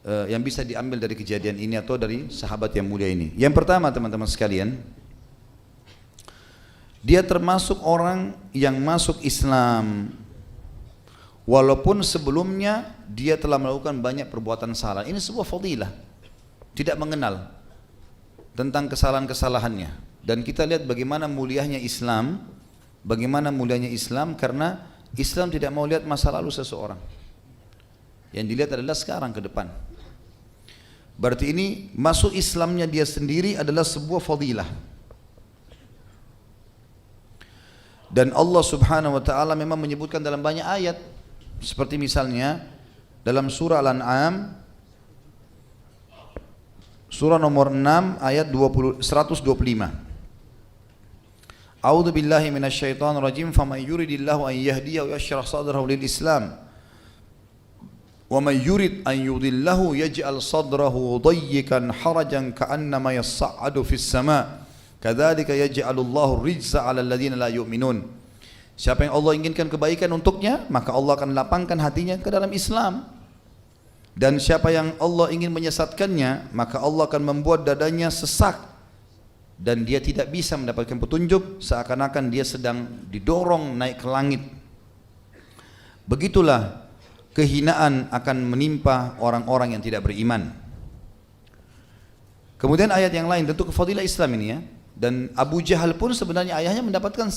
yang bisa diambil dari kejadian ini atau dari sahabat yang mulia ini. Yang pertama teman-teman sekalian, dia termasuk orang yang masuk Islam walaupun sebelumnya dia telah melakukan banyak perbuatan salah. Ini sebuah fadilah, tidak mengenal tentang kesalahan-kesalahannya. Dan kita lihat bagaimana mulianya Islam, karena Islam tidak mau lihat masa lalu seseorang, yang dilihat adalah sekarang ke depan. Berarti ini masuk Islamnya dia sendiri adalah sebuah fadilah. Dan Allah Subhanahu wa taala memang menyebutkan dalam banyak ayat, seperti misalnya dalam surah Al-An'am Surah nomor 6 ayat 125. A'udzu billahi minasyaitonir rajim. Faman yuridillahu an yahdiyahu yashrah sadrahu lil Islam. Wa man yurid an yudillahu yaj'al sadrahu dayyikan harajan ka'annama yas'adu fis sama'. Kadzalika yaj'alullahu rijza 'alal ladzina la yu'minun. Siapa yang Allah inginkan kebaikan untuknya, maka Allah akan lapangkan hatinya ke dalam Islam. Dan siapa yang Allah ingin menyesatkannya, maka Allah akan membuat dadanya sesak dan dia tidak bisa mendapatkan petunjuk, seakan-akan dia sedang didorong naik ke langit. Begitulah kehinaan akan menimpa orang-orang yang tidak beriman. Kemudian ayat yang lain, tentu kefadilah Islam ini ya. Dan Abu Jahal pun sebenarnya ayahnya mendapatkan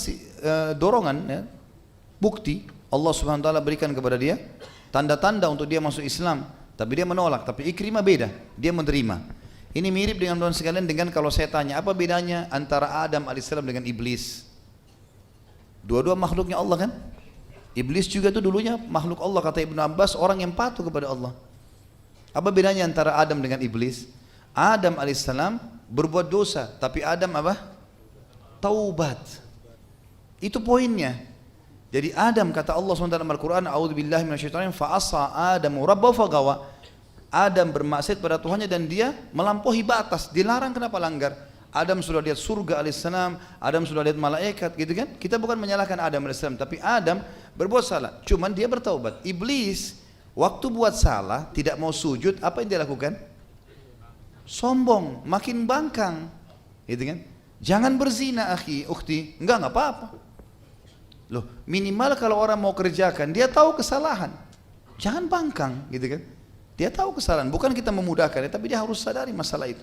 dorongan ya, bukti Allah Subhanahu wa taala berikan kepada dia tanda-tanda untuk dia masuk Islam. Tapi dia menolak, tapi Ikrimah beda, dia menerima. Ini mirip dengan teman sekalian dengan kalau saya tanya, apa bedanya antara Adam alaihissalam dengan Iblis? Dua-dua makhluknya Allah kan? Iblis juga itu dulunya makhluk Allah, kata Ibnu Abbas, orang yang patuh kepada Allah. Apa bedanya antara Adam dengan Iblis? Adam alaihissalam berbuat dosa, tapi Adam apa? Taubat. Itu poinnya. Jadi Adam, kata Allah SWT dalam Al-Quran, a'udzubillahi minasyaitonir rajim, fa'asa Adamu rabbahu fagawa. Adam bermaksiat pada Tuhannya dan dia melampaui batas, dilarang. Kenapa langgar? Adam sudah lihat surga alaihissalam, Adam sudah lihat malaikat, gitu kan? Kita bukan menyalahkan Adam alaihissalam, tapi Adam berbuat salah, cuman dia bertaubat. Iblis waktu buat salah, tidak mau sujud, apa yang dia lakukan? Sombong, makin bangkang, gitu kan? Jangan berzina akhi, ukhti, enggak apa-apa. Loh, minimal kalau orang mau kerjakan, dia tahu kesalahan. Jangan bangkang, gitu kan? Dia tahu kesalahan, bukan kita memudahkan, tapi dia harus sadari masalah itu.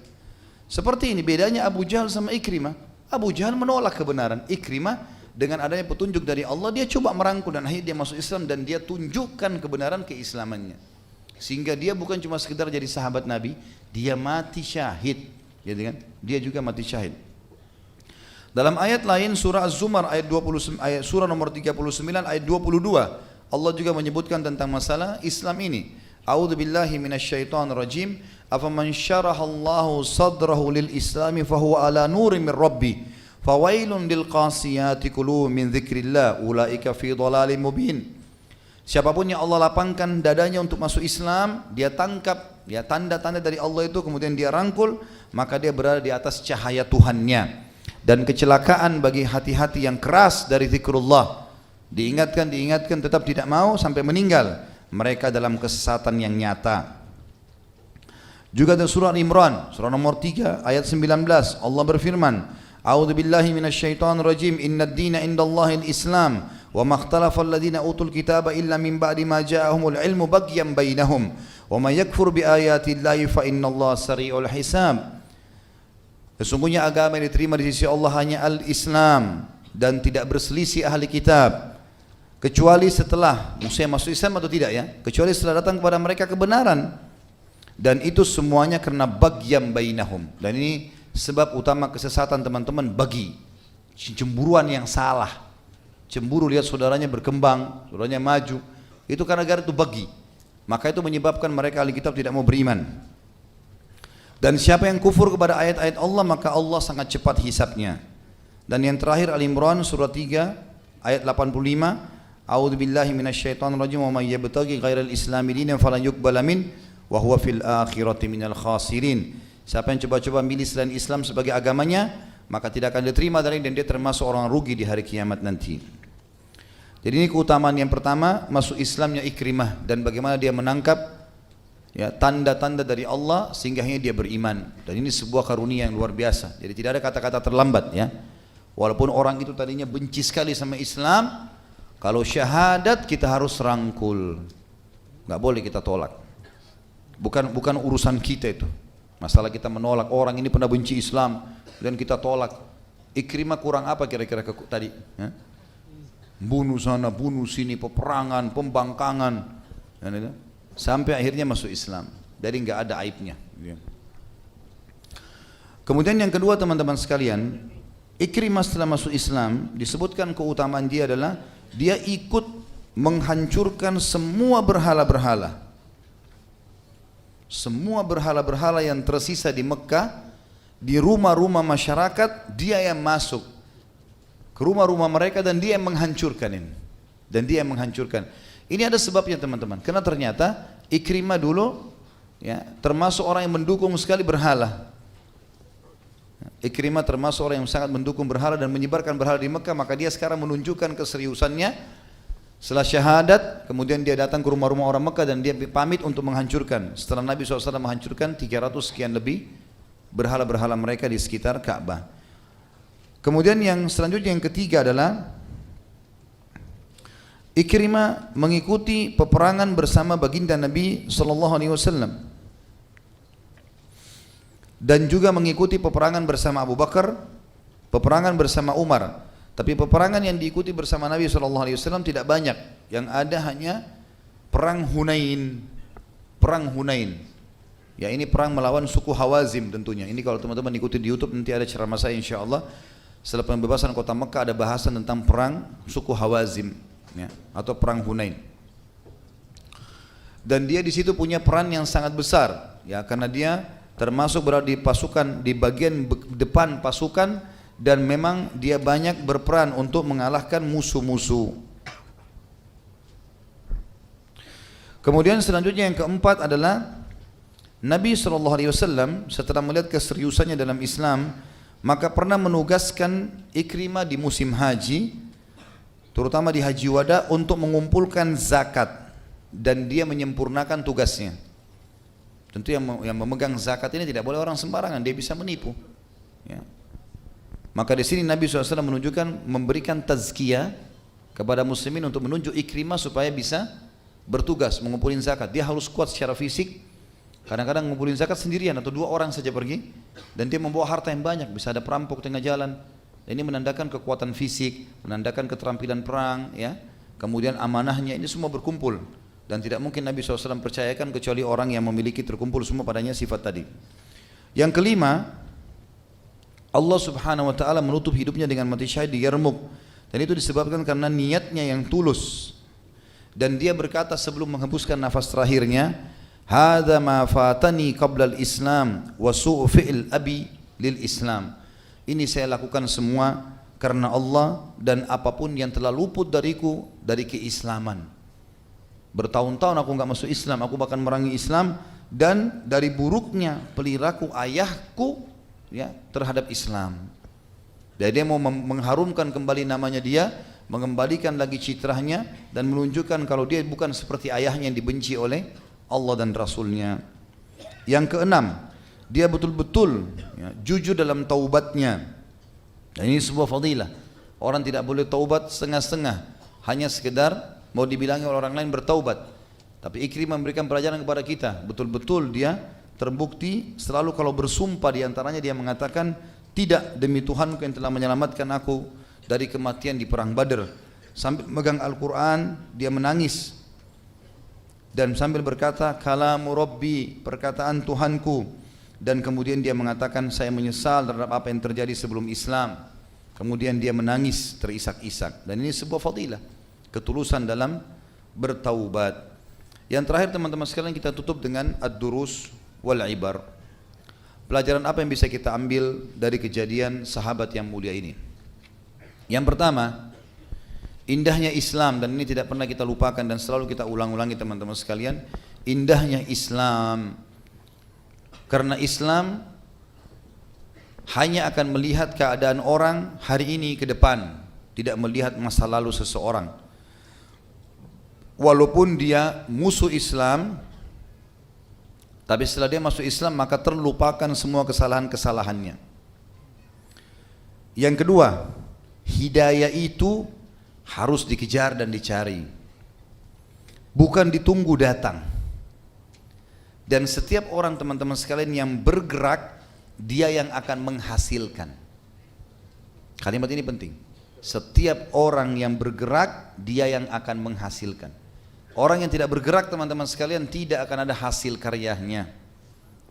Seperti ini bedanya Abu Jahal sama Ikrimah. Abu Jahal menolak kebenaran. Ikrimah dengan adanya petunjuk dari Allah, dia coba merangkul dan akhirnya dia masuk Islam dan dia tunjukkan kebenaran keislamannya. Sehingga dia bukan cuma sekedar jadi sahabat Nabi, dia mati syahid, gitu kan? Dia juga mati syahid. Dalam ayat lain surah Az-Zumar ayat 20, surah nomor 39 ayat 22, Allah juga menyebutkan tentang masalah Islam ini. A'udzu billahi minasyaitonir rajim. Afaman syarahallahu sadrahu lil islami fahuwa ala nurin min rabbi fawailun lil qasiyati qulubuhum min dzikrillah ulaika fi dhalalin mubin. Siapapun yang Allah lapangkan dadanya untuk masuk Islam, dia tangkap ya tanda-tanda dari Allah itu, kemudian dia rangkul, maka dia berada di atas cahaya Tuhannya. Dan kecelakaan bagi hati-hati yang keras dari zikrullah, diingatkan tetap tidak mau sampai meninggal, mereka dalam kesesatan yang nyata. Juga dalam surah Al-Imran, surah nomor 3 ayat 19, Allah berfirman, A'udzu billahi minasyaitonir rajim, innad dina indallahil Islam, wa ma ikhtalafa alladziina utul kitaba illa min ba'di ma ja'ahumul ilmu baghyan bainahum, wa may yakfur bi ayatillahi fa innallaha sari'ul hisab. Sesungguhnya agama yang diterima di sisi Allah hanya Al-Islam dan tidak berselisih ahli kitab, kecuali setelah maksudnya masuk Islam atau tidak ya, kecuali setelah datang kepada mereka kebenaran, dan itu semuanya karena baghyan bainahum. Dan ini sebab utama kesesatan teman-teman, bagi cemburuan yang salah, cemburu lihat saudaranya berkembang, saudaranya maju, itu karena gara itu bagi, maka itu menyebabkan mereka ahli kitab tidak mau beriman. Dan siapa yang kufur kepada ayat-ayat Allah, maka Allah sangat cepat hisabnya. Dan yang terakhir Al-Imran surah 3 ayat 85, A'udzu billahi minasyaitonir rajim, wa may yabtaghi ghairal islami dinan falan yuqbala min wa huwa fil akhirati minal khasirin. Siapa yang coba-coba milih selain Islam sebagai agamanya, maka tidak akan diterima dari dan dia termasuk orang rugi di hari kiamat nanti. Jadi ini keutamaan yang pertama, masuk Islamnya Ikrimah dan bagaimana dia menangkap ya tanda-tanda dari Allah sehingga dia beriman. Dan ini sebuah karunia yang luar biasa. Jadi tidak ada kata-kata terlambat ya. Walaupun orang itu tadinya benci sekali sama Islam, kalau syahadat kita harus rangkul, nggak boleh kita tolak. Bukan urusan kita itu. Masalah kita menolak orang ini pernah benci Islam dan kita tolak. Ikrimah kurang apa kira-kira tadi? Ya? Bunuh sana, bunuh sini, peperangan, pembangkangan, ya, sampai akhirnya masuk Islam. Jadi nggak ada aibnya. Kemudian yang kedua teman-teman sekalian, Ikrimah setelah masuk Islam disebutkan keutamaan dia adalah dia ikut menghancurkan semua berhala-berhala. semua berhala-berhala yang tersisa di Mekah, di rumah-rumah masyarakat, dia yang masuk ke rumah-rumah mereka dan dia yang menghancurkan ini. Dan dia yang menghancurkan. Ini ada sebabnya teman-teman. Karena ternyata Ikrimah dulu ya, termasuk orang yang mendukung sekali berhala. Ikrimah termasuk orang yang sangat mendukung berhala dan menyebarkan berhala di Mekah. Maka dia sekarang menunjukkan keseriusannya. Setelah syahadat, kemudian dia datang ke rumah-rumah orang Mekah dan dia pamit untuk menghancurkan. Setelah Nabi SAW menghancurkan 300 sekian lebih berhala-berhala mereka di sekitar Ka'bah. Kemudian yang selanjutnya yang ketiga adalah Ikrimah mengikuti peperangan bersama baginda Nabi SAW dan juga mengikuti peperangan bersama Abu Bakar, peperangan bersama Umar. Tapi peperangan yang diikuti bersama Nabi SAW tidak banyak. Yang ada hanya perang Hunain. Perang Hunain. Ya, ini perang melawan suku Hawazim tentunya. Ini kalau teman-teman ikuti di YouTube nanti ada ceramah saya insyaAllah. Setelah pembebasan kota Mekah ada bahasan tentang perang suku Hawazim. Ya, atau perang Hunain. Dan dia di situ punya peran yang sangat besar, ya, karena dia termasuk berada di pasukan di bagian depan pasukan dan memang dia banyak berperan untuk mengalahkan musuh-musuh. Kemudian selanjutnya yang keempat adalah Nabi SAW setelah melihat keseriusannya dalam Islam, maka pernah menugaskan Ikrimah di musim haji, terutama di Haji Wada, untuk mengumpulkan zakat dan dia menyempurnakan tugasnya. Tentu yang memegang zakat ini tidak boleh orang sembarangan, dia bisa menipu. Ya. Maka di sini Nabi SAW menunjukkan memberikan tazkiyah kepada muslimin untuk menunjuk Ikrimah supaya bisa bertugas mengumpulin zakat. Dia harus kuat secara fisik. Kadang-kadang ngumpulin zakat sendirian atau 2 orang saja pergi dan dia membawa harta yang banyak, bisa ada perampok tengah jalan. Ini menandakan kekuatan fisik, menandakan keterampilan perang, ya. Kemudian amanahnya ini semua berkumpul dan tidak mungkin Nabi SAW percayakan kecuali orang yang memiliki terkumpul semua padanya sifat tadi. Yang kelima, Allah Subhanahu Wa Taala menutup hidupnya dengan mati syahid di Yarmuk dan itu disebabkan karena niatnya yang tulus dan dia berkata sebelum menghembuskan nafas terakhirnya, "Hadza ma fatani qabla al-Islam wa su'u fi'l abi lil Islam." Ini saya lakukan semua karena Allah dan apapun yang telah luput dariku dari keislaman. Bertahun-tahun aku enggak masuk Islam, aku bahkan merangi Islam dan dari buruknya perilaku ayahku, ya, terhadap Islam. Dan dia mau mengharumkan kembali namanya dia, mengembalikan lagi citranya dan menunjukkan kalau dia bukan seperti ayahnya yang dibenci oleh Allah dan Rasulnya. Yang keenam, dia betul-betul, ya, jujur dalam taubatnya. Dan ini sebuah fadilah. Orang tidak boleh taubat setengah-setengah, hanya sekedar mau dibilangi oleh orang lain bertaubat. Tapi Ikrimah memberikan pelajaran kepada kita. Betul-betul dia terbukti selalu kalau bersumpah, diantaranya dia mengatakan, tidak demi Tuhanku yang telah menyelamatkan aku dari kematian di perang Badr. Sambil megang Al-Quran dia menangis dan sambil berkata, kalamu Rabbi, perkataan Tuhanku. Dan kemudian dia mengatakan, saya menyesal terhadap apa yang terjadi sebelum Islam. Kemudian dia menangis terisak-isak. Dan ini sebuah fadilah, ketulusan dalam bertaubat. Yang terakhir teman-teman sekalian, kita tutup dengan ad-durus wal ibar. Pelajaran apa yang bisa kita ambil dari kejadian sahabat yang mulia ini? Yang pertama, indahnya Islam, dan ini tidak pernah kita lupakan dan selalu kita ulang-ulangi teman-teman sekalian. Indahnya Islam, karena Islam hanya akan melihat keadaan orang hari ini ke depan, tidak melihat masa lalu seseorang. Walaupun dia musuh Islam, tapi setelah dia masuk Islam maka terlupakan semua kesalahan-kesalahannya. Yang kedua, hidayah itu harus dikejar dan dicari, bukan ditunggu datang. Dan setiap orang teman-teman sekalian yang bergerak, dia yang akan menghasilkan. Kalimat ini penting. Setiap orang yang bergerak, dia yang akan menghasilkan. Orang yang tidak bergerak teman-teman sekalian tidak akan ada hasil karyanya.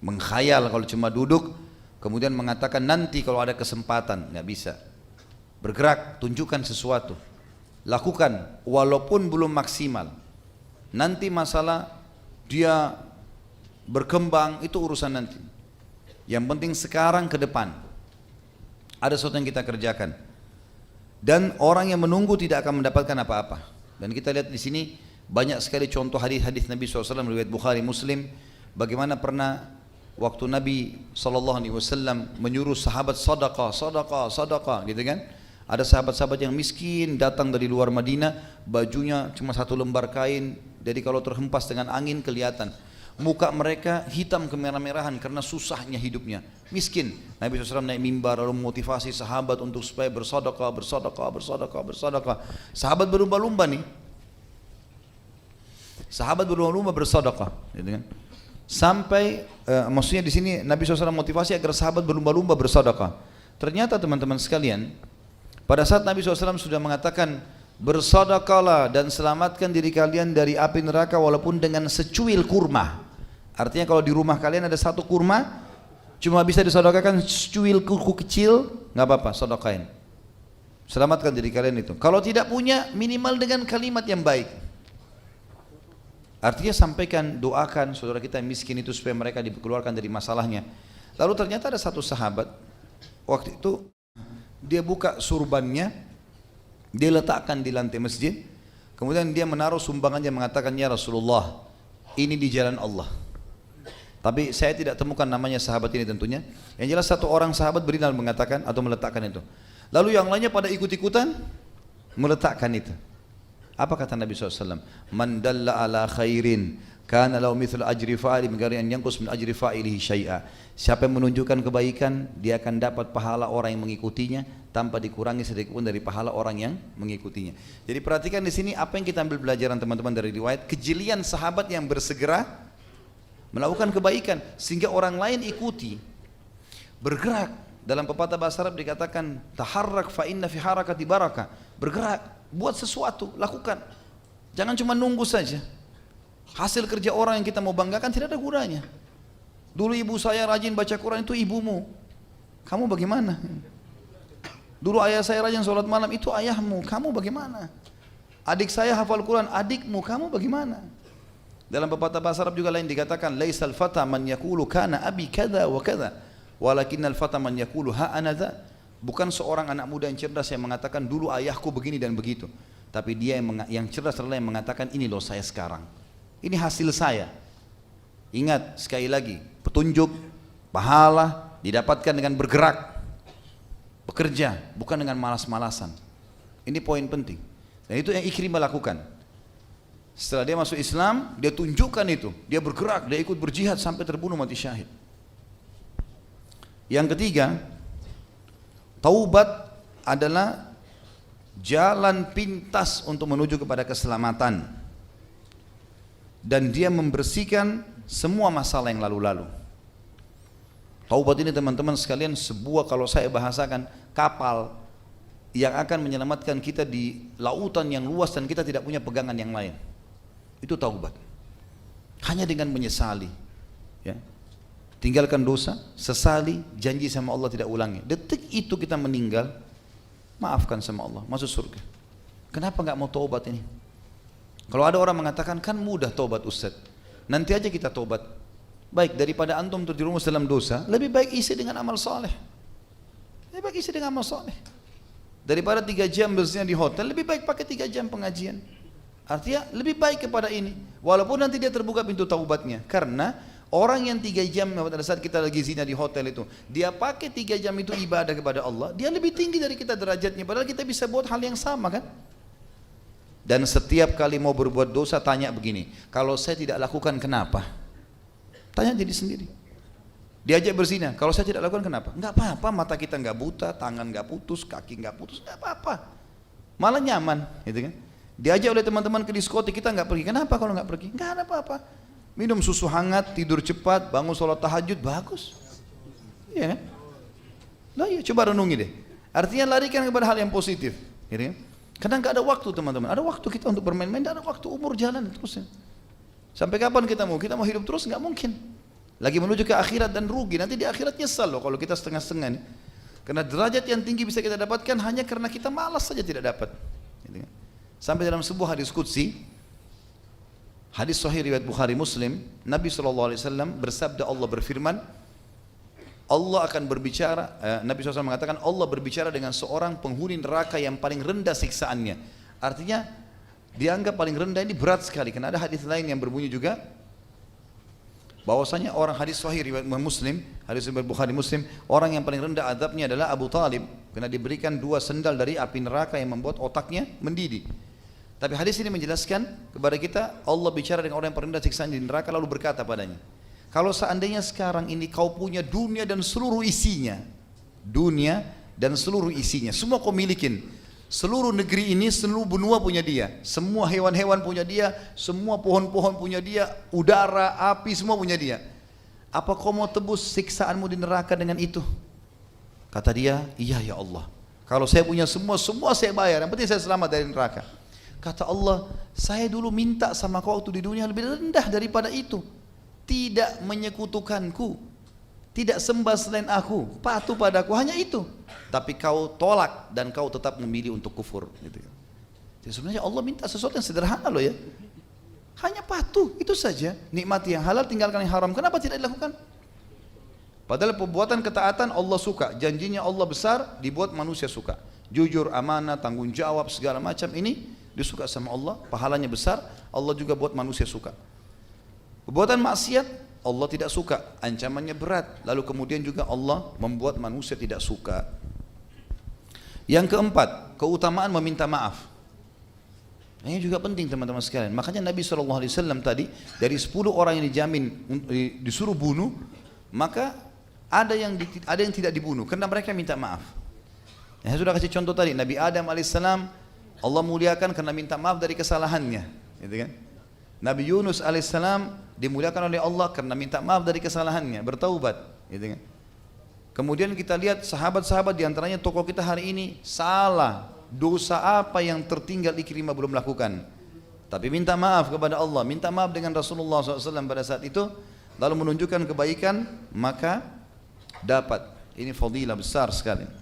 Mengkhayal kalau cuma duduk, kemudian mengatakan nanti kalau ada kesempatan, nggak bisa. Bergerak, tunjukkan sesuatu. Lakukan walaupun belum maksimal. Nanti masalah dia berkembang, itu urusan nanti. Yang penting sekarang ke depan ada sesuatu yang kita kerjakan. Dan orang yang menunggu tidak akan mendapatkan apa-apa. Dan kita lihat di sini banyak sekali contoh hadis-hadis Nabi SAW riwayat Bukhari Muslim, bagaimana pernah waktu Nabi SAW menyuruh sahabat sedekah, sedekah, sedekah, gitu kan? Ada sahabat-sahabat yang miskin datang dari luar Madinah, bajunya cuma satu lembar kain, jadi kalau terhempas dengan angin kelihatan. Muka mereka hitam kemerah-merahan karena susahnya hidupnya, miskin. Nabi SAW naik mimbar lalu memotivasi sahabat untuk supaya bersedekah, bersedekah, bersedekah, bersedekah. Sahabat berlumba-lumba nih, sahabat berlumba-lumba bersedekah, gitu kan? Sampai maksudnya di sini Nabi SAW motivasi agar sahabat berlumba-lumba bersedekah. Ternyata teman-teman sekalian, pada saat Nabi SAW sudah mengatakan bersedekahlah dan selamatkan diri kalian dari api neraka walaupun dengan secuil kurma. Artinya kalau di rumah kalian ada satu kurma, cuma bisa disedekahkan secuil kuku kecil, nggak apa-apa, sedekahin. Selamatkan diri kalian itu. Kalau tidak punya, minimal dengan kalimat yang baik. Artinya sampaikan, doakan saudara kita yang miskin itu supaya mereka dikeluarkan dari masalahnya. Lalu ternyata ada satu sahabat, waktu itu dia buka surbannya, dia letakkan di lantai masjid, kemudian dia menaruh sumbangannya mengatakan, ya Rasulullah, ini di jalan Allah. Tapi saya tidak temukan namanya sahabat ini tentunya. Yang jelas satu orang sahabat berinal mengatakan atau meletakkan itu. Lalu yang lainnya pada ikut-ikutan meletakkan itu. Apa kata Nabi SAW? Man dalla ala khairin kana lahu mithlu ajri fa'ili min ghairi an yanqus min ajri fa'ilihi syai'a. Siapa yang menunjukkan kebaikan, dia akan dapat pahala orang yang mengikutinya tanpa dikurangi sedikit pun dari pahala orang yang mengikutinya. Jadi perhatikan di sini apa yang kita ambil pelajaran teman-teman dari riwayat, kejelian sahabat yang bersegera melakukan kebaikan sehingga orang lain ikuti, bergerak. Dalam pepatah bahasa Arab dikatakan taharrak fa inna fi harakati barakah. Bergerak, buat sesuatu, lakukan. Jangan cuma nunggu saja. Hasil kerja orang yang kita mau banggakan tidak ada gunanya. Dulu ibu saya rajin baca Quran, itu ibumu. Kamu bagaimana? Dulu ayah saya rajin sholat malam, itu ayahmu. Kamu bagaimana? Adik saya hafal Quran, adikmu. Kamu bagaimana? Dalam pepatah bahasa Arab juga lain dikatakan laisal fata man yaqulu kana abi kada wa kada walakinnal fata man yaqulu ha ana dha. Bukan seorang anak muda yang cerdas yang mengatakan dulu ayahku begini dan begitu, tapi dia yang cerdas adalah yang mengatakan ini loh saya sekarang, ini hasil saya. Ingat sekali lagi, petunjuk, pahala didapatkan dengan bergerak, bekerja, bukan dengan malas-malasan. Ini poin penting. Dan itu yang Ikrimah lakukan. Setelah dia masuk Islam, dia tunjukkan itu, dia bergerak, dia ikut berjihad sampai terbunuh mati syahid. Yang ketiga, taubat adalah jalan pintas untuk menuju kepada keselamatan, dan dia membersihkan semua masalah yang lalu-lalu. Taubat ini teman-teman sekalian sebuah, kalau saya bahasakan, kapal yang akan menyelamatkan kita di lautan yang luas dan kita tidak punya pegangan yang lain. Itu taubat. Hanya dengan menyesali, ya, tinggalkan dosa, sesali, janji sama Allah tidak ulangi. Detik itu kita meninggal, maafkan sama Allah, masuk surga. Kenapa nggak mau taubat ini? Kalau ada orang mengatakan kan mudah taubat Ustaz, nanti aja kita taubat. Baik, daripada antum terjerumus dalam dosa, lebih baik isi dengan amal soleh. Lebih baik isi dengan amal soleh. Daripada 3 jam bersihnya di hotel, lebih baik pakai 3 jam pengajian. Artinya lebih baik kepada ini, walaupun nanti dia terbuka pintu taubatnya. Karena orang yang 3 jam pada saat kita lagi zina di hotel itu, dia pakai 3 jam itu ibadah kepada Allah, dia lebih tinggi dari kita derajatnya, padahal kita bisa buat hal yang sama kan. Dan setiap kali mau berbuat dosa tanya begini, kalau saya tidak lakukan kenapa? Tanya diri sendiri. Diajak berzina, kalau saya tidak lakukan kenapa? Enggak apa-apa, mata kita enggak buta, tangan enggak putus, kaki enggak putus, enggak apa-apa, malah nyaman, gitu kan. Diajak oleh teman-teman ke diskotik, kita enggak pergi, kenapa kalau enggak pergi? Enggak ada apa-apa. Minum susu hangat, tidur cepat, bangun sholat tahajud, bagus. Iya kan? Nah iya, coba renungi deh. Artinya larikan kepada hal yang positif, gitu kan? Karena enggak ada waktu teman-teman. Ada waktu kita untuk bermain-main, tidak ada waktu, umur jalan terus. Sampai kapan kita mau? Kita mau hidup terus? Enggak mungkin. Lagi menuju ke akhirat dan rugi. Nanti di akhirat nyesal loh kalau kita setengah-setengah nih. Karena derajat yang tinggi bisa kita dapatkan hanya karena kita malas saja tidak dapat. Gitu kan? Sampai dalam sebuah hadis qudsi, Hadis sahih riwayat Bukhari Muslim, Nabi SAW bersabda, Allah berfirman, Allah akan berbicara, Nabi SAW mengatakan Allah berbicara dengan seorang penghuni neraka yang paling rendah siksaannya. Artinya dianggap paling rendah ini berat sekali. Karena ada hadis lain yang berbunyi juga bahwasanya orang, hadis sahih riwayat Muslim, hadis riwayat Bukhari Muslim, orang yang paling rendah azabnya adalah Abu Talib, karena diberikan 2 sendal dari api neraka yang membuat otaknya mendidih. Tapi hadis ini menjelaskan kepada kita, Allah bicara dengan orang yang paling rendah siksaan di neraka lalu berkata padanya, kalau seandainya sekarang ini kau punya dunia dan seluruh isinya, dunia dan seluruh isinya, semua kau milikin, seluruh negeri ini, seluruh benua punya dia, semua hewan-hewan punya dia, semua pohon-pohon punya dia, udara, api, semua punya dia. Apa kau mau tebus siksaanmu di neraka dengan itu? Kata dia, iya ya Allah. Kalau saya punya semua saya bayar, yang penting saya selamat dari neraka. Kata Allah, saya dulu minta sama kau waktu di dunia lebih rendah daripada itu. Tidak menyekutukanku, tidak sembah selain aku, patuh padaku, hanya itu. Tapi kau tolak dan kau tetap memilih untuk kufur. Gitu. Jadi sebenarnya Allah minta sesuatu yang sederhana loh ya. Hanya patuh, itu saja. Nikmati yang halal, tinggalkan yang haram. Kenapa tidak dilakukan? Padahal perbuatan ketaatan Allah suka, janjinya Allah besar, dibuat manusia suka. Jujur, amanah, tanggung jawab, segala macam ini disuka sama Allah, pahalanya besar, Allah juga buat manusia suka. Perbuatan maksiat Allah tidak suka, ancamannya berat, lalu kemudian juga Allah membuat manusia tidak suka. Yang keempat, keutamaan meminta maaf. Ini juga penting teman-teman sekalian. Makanya Nabi SAW tadi, dari 10 orang yang dijamin disuruh bunuh, maka ada yang tidak dibunuh karena mereka minta maaf. Saya sudah kasih contoh tadi, Nabi Adam alaihissalam Allah muliakan karena minta maaf dari kesalahannya, gitu kan? Nabi Yunus alaihissalam dimuliakan oleh Allah karena minta maaf dari kesalahannya, bertaubat, gitu kan? Kemudian kita lihat sahabat-sahabat diantaranya tokoh kita hari ini salah, dosa apa yang tertinggal Ikrimah belum lakukan, tapi minta maaf kepada Allah, minta maaf dengan Rasulullah SAW pada saat itu, lalu menunjukkan kebaikan, maka dapat. Ini fadilah besar sekali.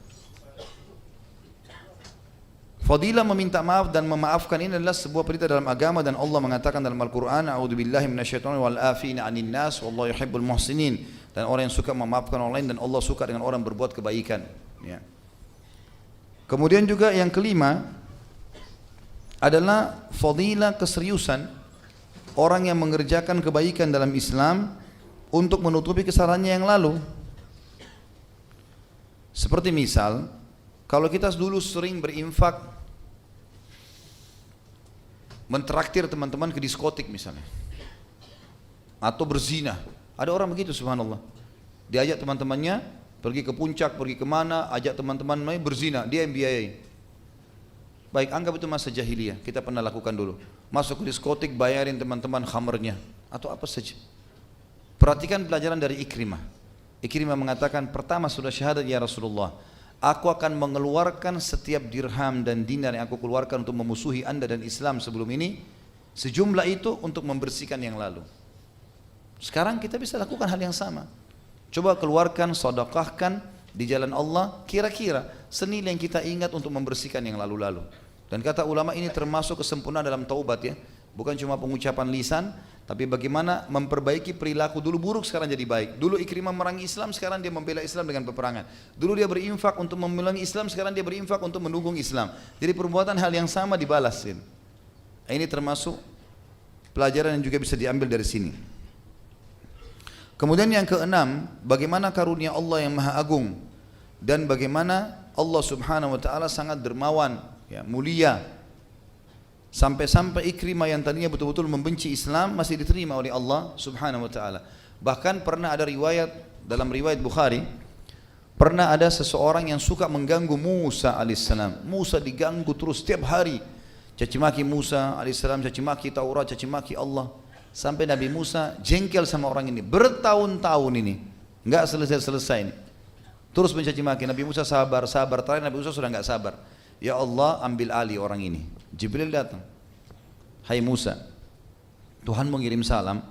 Fadilah meminta maaf dan memaafkan ini adalah sebuah perintah dalam agama, dan Allah mengatakan dalam Al-Quran, a'udzubillahi minasyaitonir wal afina 'anil nas wallahu yuhibbul muhsinin, dan orang yang suka memaafkan orang lain, dan Allah suka dengan orang berbuat kebaikan, ya. Kemudian juga yang kelima adalah fadilah keseriusan orang yang mengerjakan kebaikan dalam Islam untuk menutupi kesalahannya yang lalu. Seperti misal, kalau kita dulu sering berinfak mentraktir teman-teman ke diskotik misalnya, atau berzina, ada orang begitu subhanallah, diajak teman-temannya pergi ke puncak, pergi kemana, ajak teman-teman main berzina, dia yang biayai. Baik, anggap itu masa jahiliyah, kita pernah lakukan dulu, masuk ke diskotik, bayarin teman-teman khamernya atau apa saja. Perhatikan pelajaran dari Ikrimah. Ikrimah mengatakan, pertama sudah syahadat ya Rasulullah, aku akan mengeluarkan setiap dirham dan dinar yang aku keluarkan untuk memusuhi anda dan Islam sebelum ini, sejumlah itu untuk membersihkan yang lalu. Sekarang kita bisa lakukan hal yang sama. Coba keluarkan, sedekahkan di jalan Allah, kira-kira senilai yang kita ingat untuk membersihkan yang lalu-lalu. Dan kata ulama ini termasuk kesempurnaan dalam taubat ya. Bukan cuma pengucapan lisan, tapi bagaimana memperbaiki perilaku. Dulu buruk, sekarang jadi baik. Dulu Ikrimah memerangi Islam, sekarang dia membela Islam dengan peperangan. Dulu dia berinfak untuk memerangi Islam, sekarang dia berinfak untuk mendukung Islam. Jadi perbuatan hal yang sama dibalas. Ini termasuk pelajaran yang juga bisa diambil dari sini. Kemudian yang keenam, bagaimana karunia Allah yang maha agung, dan bagaimana Allah subhanahu wa ta'ala sangat dermawan, ya, mulia. Sampai-sampai Ikrimah yang tadinya betul-betul membenci Islam masih diterima oleh Allah subhanahu wa ta'ala. Bahkan pernah ada riwayat, dalam riwayat Bukhari, pernah ada seseorang yang suka mengganggu Musa alaihissalam. Musa diganggu terus setiap hari, cacimaki Musa alaihissalam, cacimaki Taurat, cacimaki Allah. Sampai Nabi Musa jengkel sama orang ini bertahun-tahun ini, enggak selesai-selesai ini, terus mencaci maki. Nabi Musa sabar, terakhir Nabi Musa sudah enggak sabar. Ya Allah, ambil alih orang ini. Jibril datang, hai Musa, Tuhan mengirim salam,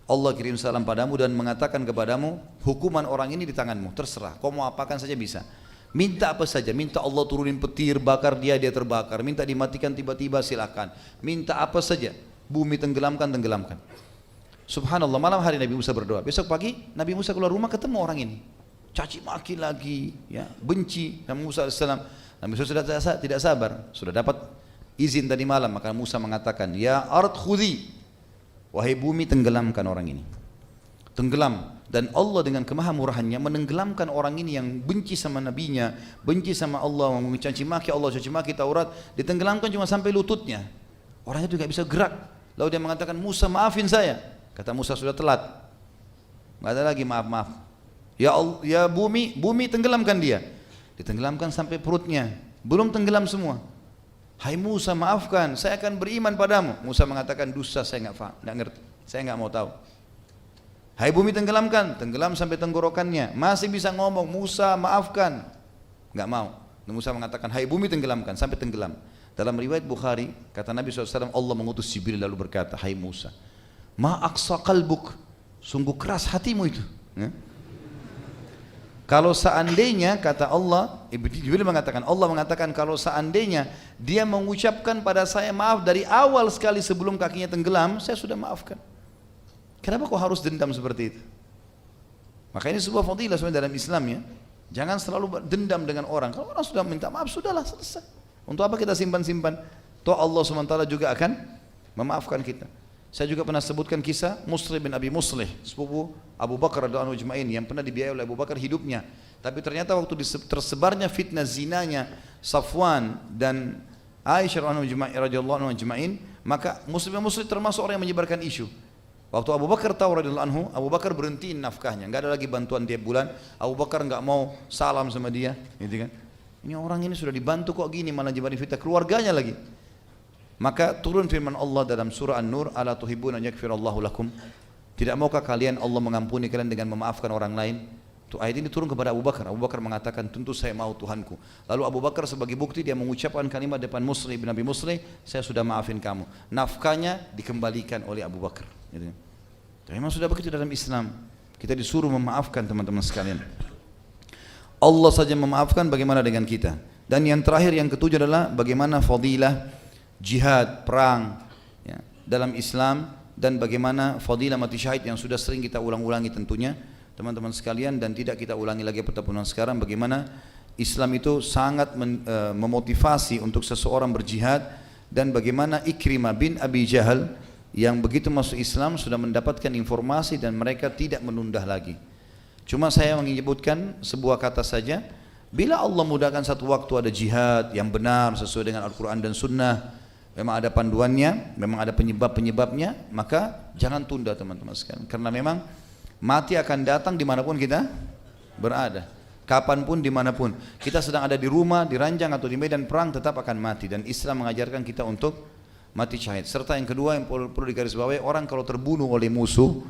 Allah kirim salam padamu dan mengatakan kepadamu, hukuman orang ini di tanganmu, terserah, kau mau apakan saja bisa. Minta apa saja, minta Allah turunin petir, bakar dia, dia terbakar. Minta dimatikan tiba-tiba, silakan. Minta apa saja. bumi tenggelamkan. Subhanallah, malam hari Nabi Musa berdoa. Besok pagi Nabi Musa keluar rumah ketemu orang ini. Caci maki lagi, ya, benci Nabi Musa AS. Nabi Musa sudah tidak sabar, sudah dapat izin tadi malam, maka Musa mengatakan, ya ard khudhi, wahai bumi tenggelamkan orang ini. Tenggelam. Dan Allah dengan kemahamurahannya menenggelamkan orang ini yang benci sama nabinya, benci sama Allah, mencaci maki Allah, caci maki Taurat, ditenggelamkan cuma sampai lututnya. Orangnya juga bisa gerak. Lalu dia mengatakan, Musa maafin saya. Kata Musa, sudah telat, nggak ada lagi maaf. Ya Allah, ya bumi tenggelamkan dia. Ditenggelamkan sampai perutnya, belum tenggelam semua. Hai Musa, maafkan, saya akan beriman padamu. Musa mengatakan, dusta, saya nggak ngerti, saya nggak mau tahu. Hai bumi tenggelam sampai tenggorokannya, masih bisa ngomong, Musa maafkan, nggak mau. Musa mengatakan, hai bumi tenggelamkan sampai tenggelam. Dalam riwayat Bukhari, kata Nabi SAW, Allah mengutus Jibril lalu berkata, hai Musa, ma aqsa qalbuk, sungguh keras hatimu itu. Ya? Kalau seandainya, kata Allah, Jibril mengatakan, Allah mengatakan, kalau seandainya dia mengucapkan pada saya maaf dari awal sekali sebelum kakinya tenggelam, saya sudah maafkan. Kenapa kau harus dendam seperti itu? Maka ini sebuah fadilah sebenarnya dalam Islam, ya. Jangan selalu dendam dengan orang. Kalau orang sudah minta maaf, sudahlah, selesai. Untuk apa kita simpan-simpan? Toh Allah SWT juga akan memaafkan kita. Saya juga pernah sebutkan kisah Muslim bin Abi Muslih, sepupu Abu Bakar radhiyallahu anhu ajma'in, yang pernah dibiayai oleh Abu Bakar hidupnya. Tapi ternyata waktu tersebarnya fitnah zinanya Safwan dan Aisyah radhiyallahu anhu ajma'in, maka Muslim bin Muslih termasuk orang yang menyebarkan isu. Waktu Abu Bakar tahu radhiyallahu anhu, Abu Bakar berhentiin nafkahnya, nggak ada lagi bantuan tiap bulan. Abu Bakar nggak mau salam sama dia, gitu kan? Ini orang ini sudah dibantu kok gini, malah nyebarin fitnah keluarganya lagi. Maka turun firman Allah dalam surah An-Nur, ala tuhibbuna an yaghfirallahu lakum, tidak maukah kalian Allah mengampuni kalian dengan memaafkan orang lain? Tuh, ayat ini turun kepada Abu Bakar. Abu Bakar mengatakan, tentu saya mau Tuhanku. Lalu Abu Bakar sebagai bukti dia mengucapkan kalimat depan Muslim bin Abi Muslih, saya sudah maafin kamu. Nafkahnya dikembalikan oleh Abu Bakar. Gitu. Tapi memang sudah begitu dalam Islam. Kita disuruh memaafkan, teman-teman sekalian. Allah saja memaafkan, bagaimana dengan kita? Dan yang terakhir, yang ketujuh adalah bagaimana fadilah jihad, perang, ya, dalam Islam, dan bagaimana fadilah mati syahid yang sudah sering kita ulang-ulangi tentunya teman-teman sekalian, dan tidak kita ulangi lagi pertemuan sekarang. Bagaimana Islam itu sangat memotivasi untuk seseorang berjihad, dan bagaimana Ikrimah bin Abi Jahal yang begitu masuk Islam sudah mendapatkan informasi dan mereka tidak menunda lagi. Cuma saya menyebutkan sebuah kata saja, bila Allah mudahkan satu waktu ada jihad yang benar sesuai dengan Al-Quran dan Sunnah, memang ada panduannya, memang ada penyebab-penyebabnya, maka jangan tunda, teman-teman sekalian. Karena memang mati akan datang dimanapun kita berada, kapanpun, dimanapun. Kita sedang ada di rumah, di ranjang atau di medan perang, tetap akan mati. Dan Islam mengajarkan kita untuk mati syahid. Serta yang kedua yang perlu digarisbawahi, orang kalau terbunuh oleh musuh,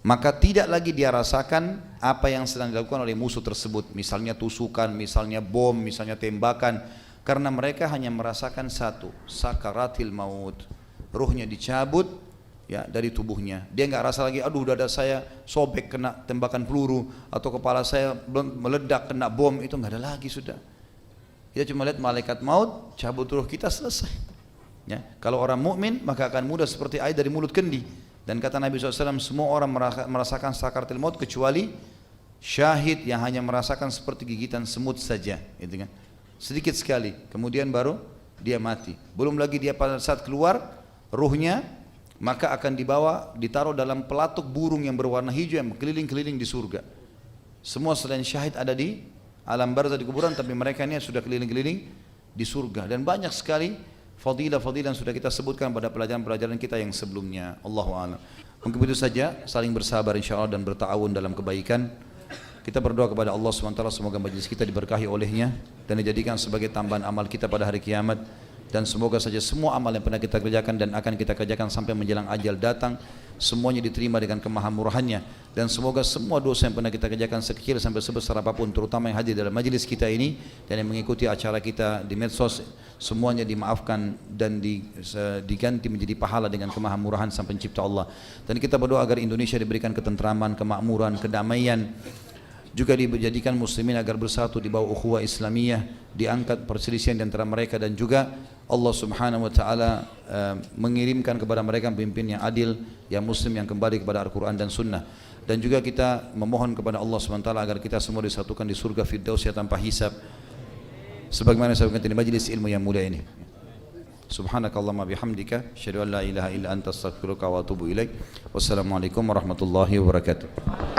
maka tidak lagi dia rasakan apa yang sedang dilakukan oleh musuh tersebut. Misalnya tusukan, misalnya bom, misalnya tembakan. Karena mereka hanya merasakan satu, sakaratil maut, ruhnya dicabut, ya, dari tubuhnya. Dia nggak rasa lagi, aduh dada saya sobek kena tembakan peluru, atau kepala saya meledak kena bom, itu nggak ada lagi sudah. Kita cuma lihat malaikat maut cabut ruh kita, selesai. Ya, kalau orang mukmin maka akan mudah seperti air dari mulut kendi. Dan kata Nabi SAW, semua orang merasakan sakaratil maut kecuali syahid yang hanya merasakan seperti gigitan semut saja, gitu kan? Sedikit sekali, kemudian baru dia mati. Belum lagi dia pada saat keluar ruhnya, maka akan dibawa, ditaruh dalam pelatuk burung yang berwarna hijau yang keliling-keliling di surga. Semua selain syahid ada di alam barzah di kuburan, tapi mereka ini sudah keliling-keliling di surga. Dan banyak sekali fadilah-fadilah yang sudah kita sebutkan pada pelajaran-pelajaran kita yang sebelumnya. Allahu a'lam. Mungkin itu saja, saling bersabar insyaallah dan berta'awun dalam kebaikan. Kita berdoa kepada Allah SWT, semoga majlis kita diberkahi olehnya dan dijadikan sebagai tambahan amal kita pada hari kiamat. Dan semoga saja semua amal yang pernah kita kerjakan dan akan kita kerjakan sampai menjelang ajal datang, semuanya diterima dengan kemahamurahannya. Dan semoga semua dosa yang pernah kita kerjakan sekecil sampai sebesar apapun, terutama yang hadir dalam majlis kita ini dan yang mengikuti acara kita di medsos, semuanya dimaafkan dan diganti menjadi pahala dengan kemahamurahan Sang Pencipta Allah. Dan kita berdoa agar Indonesia diberikan ketentraman, kemakmuran, kedamaian, juga dijadikan muslimin agar bersatu di bawah ukhuwah Islamiyah, diangkat perselisihan di antara mereka, dan juga Allah Subhanahu wa taala mengirimkan kepada mereka pemimpin yang adil, yang muslim, yang kembali kepada Al-Qur'an dan Sunnah. Dan juga kita memohon kepada Allah Subhanahu wa taala agar kita semua disatukan di surga Firdausya tanpa hisab, sebagaimana disebutkan di majelis ilmu yang mulia ini. Subhanakallahumma bihamdika asyhadu an la ilaha illa anta astaghfiruka wa atubu ilaik. Wassalamualaikum warahmatullahi wabarakatuh.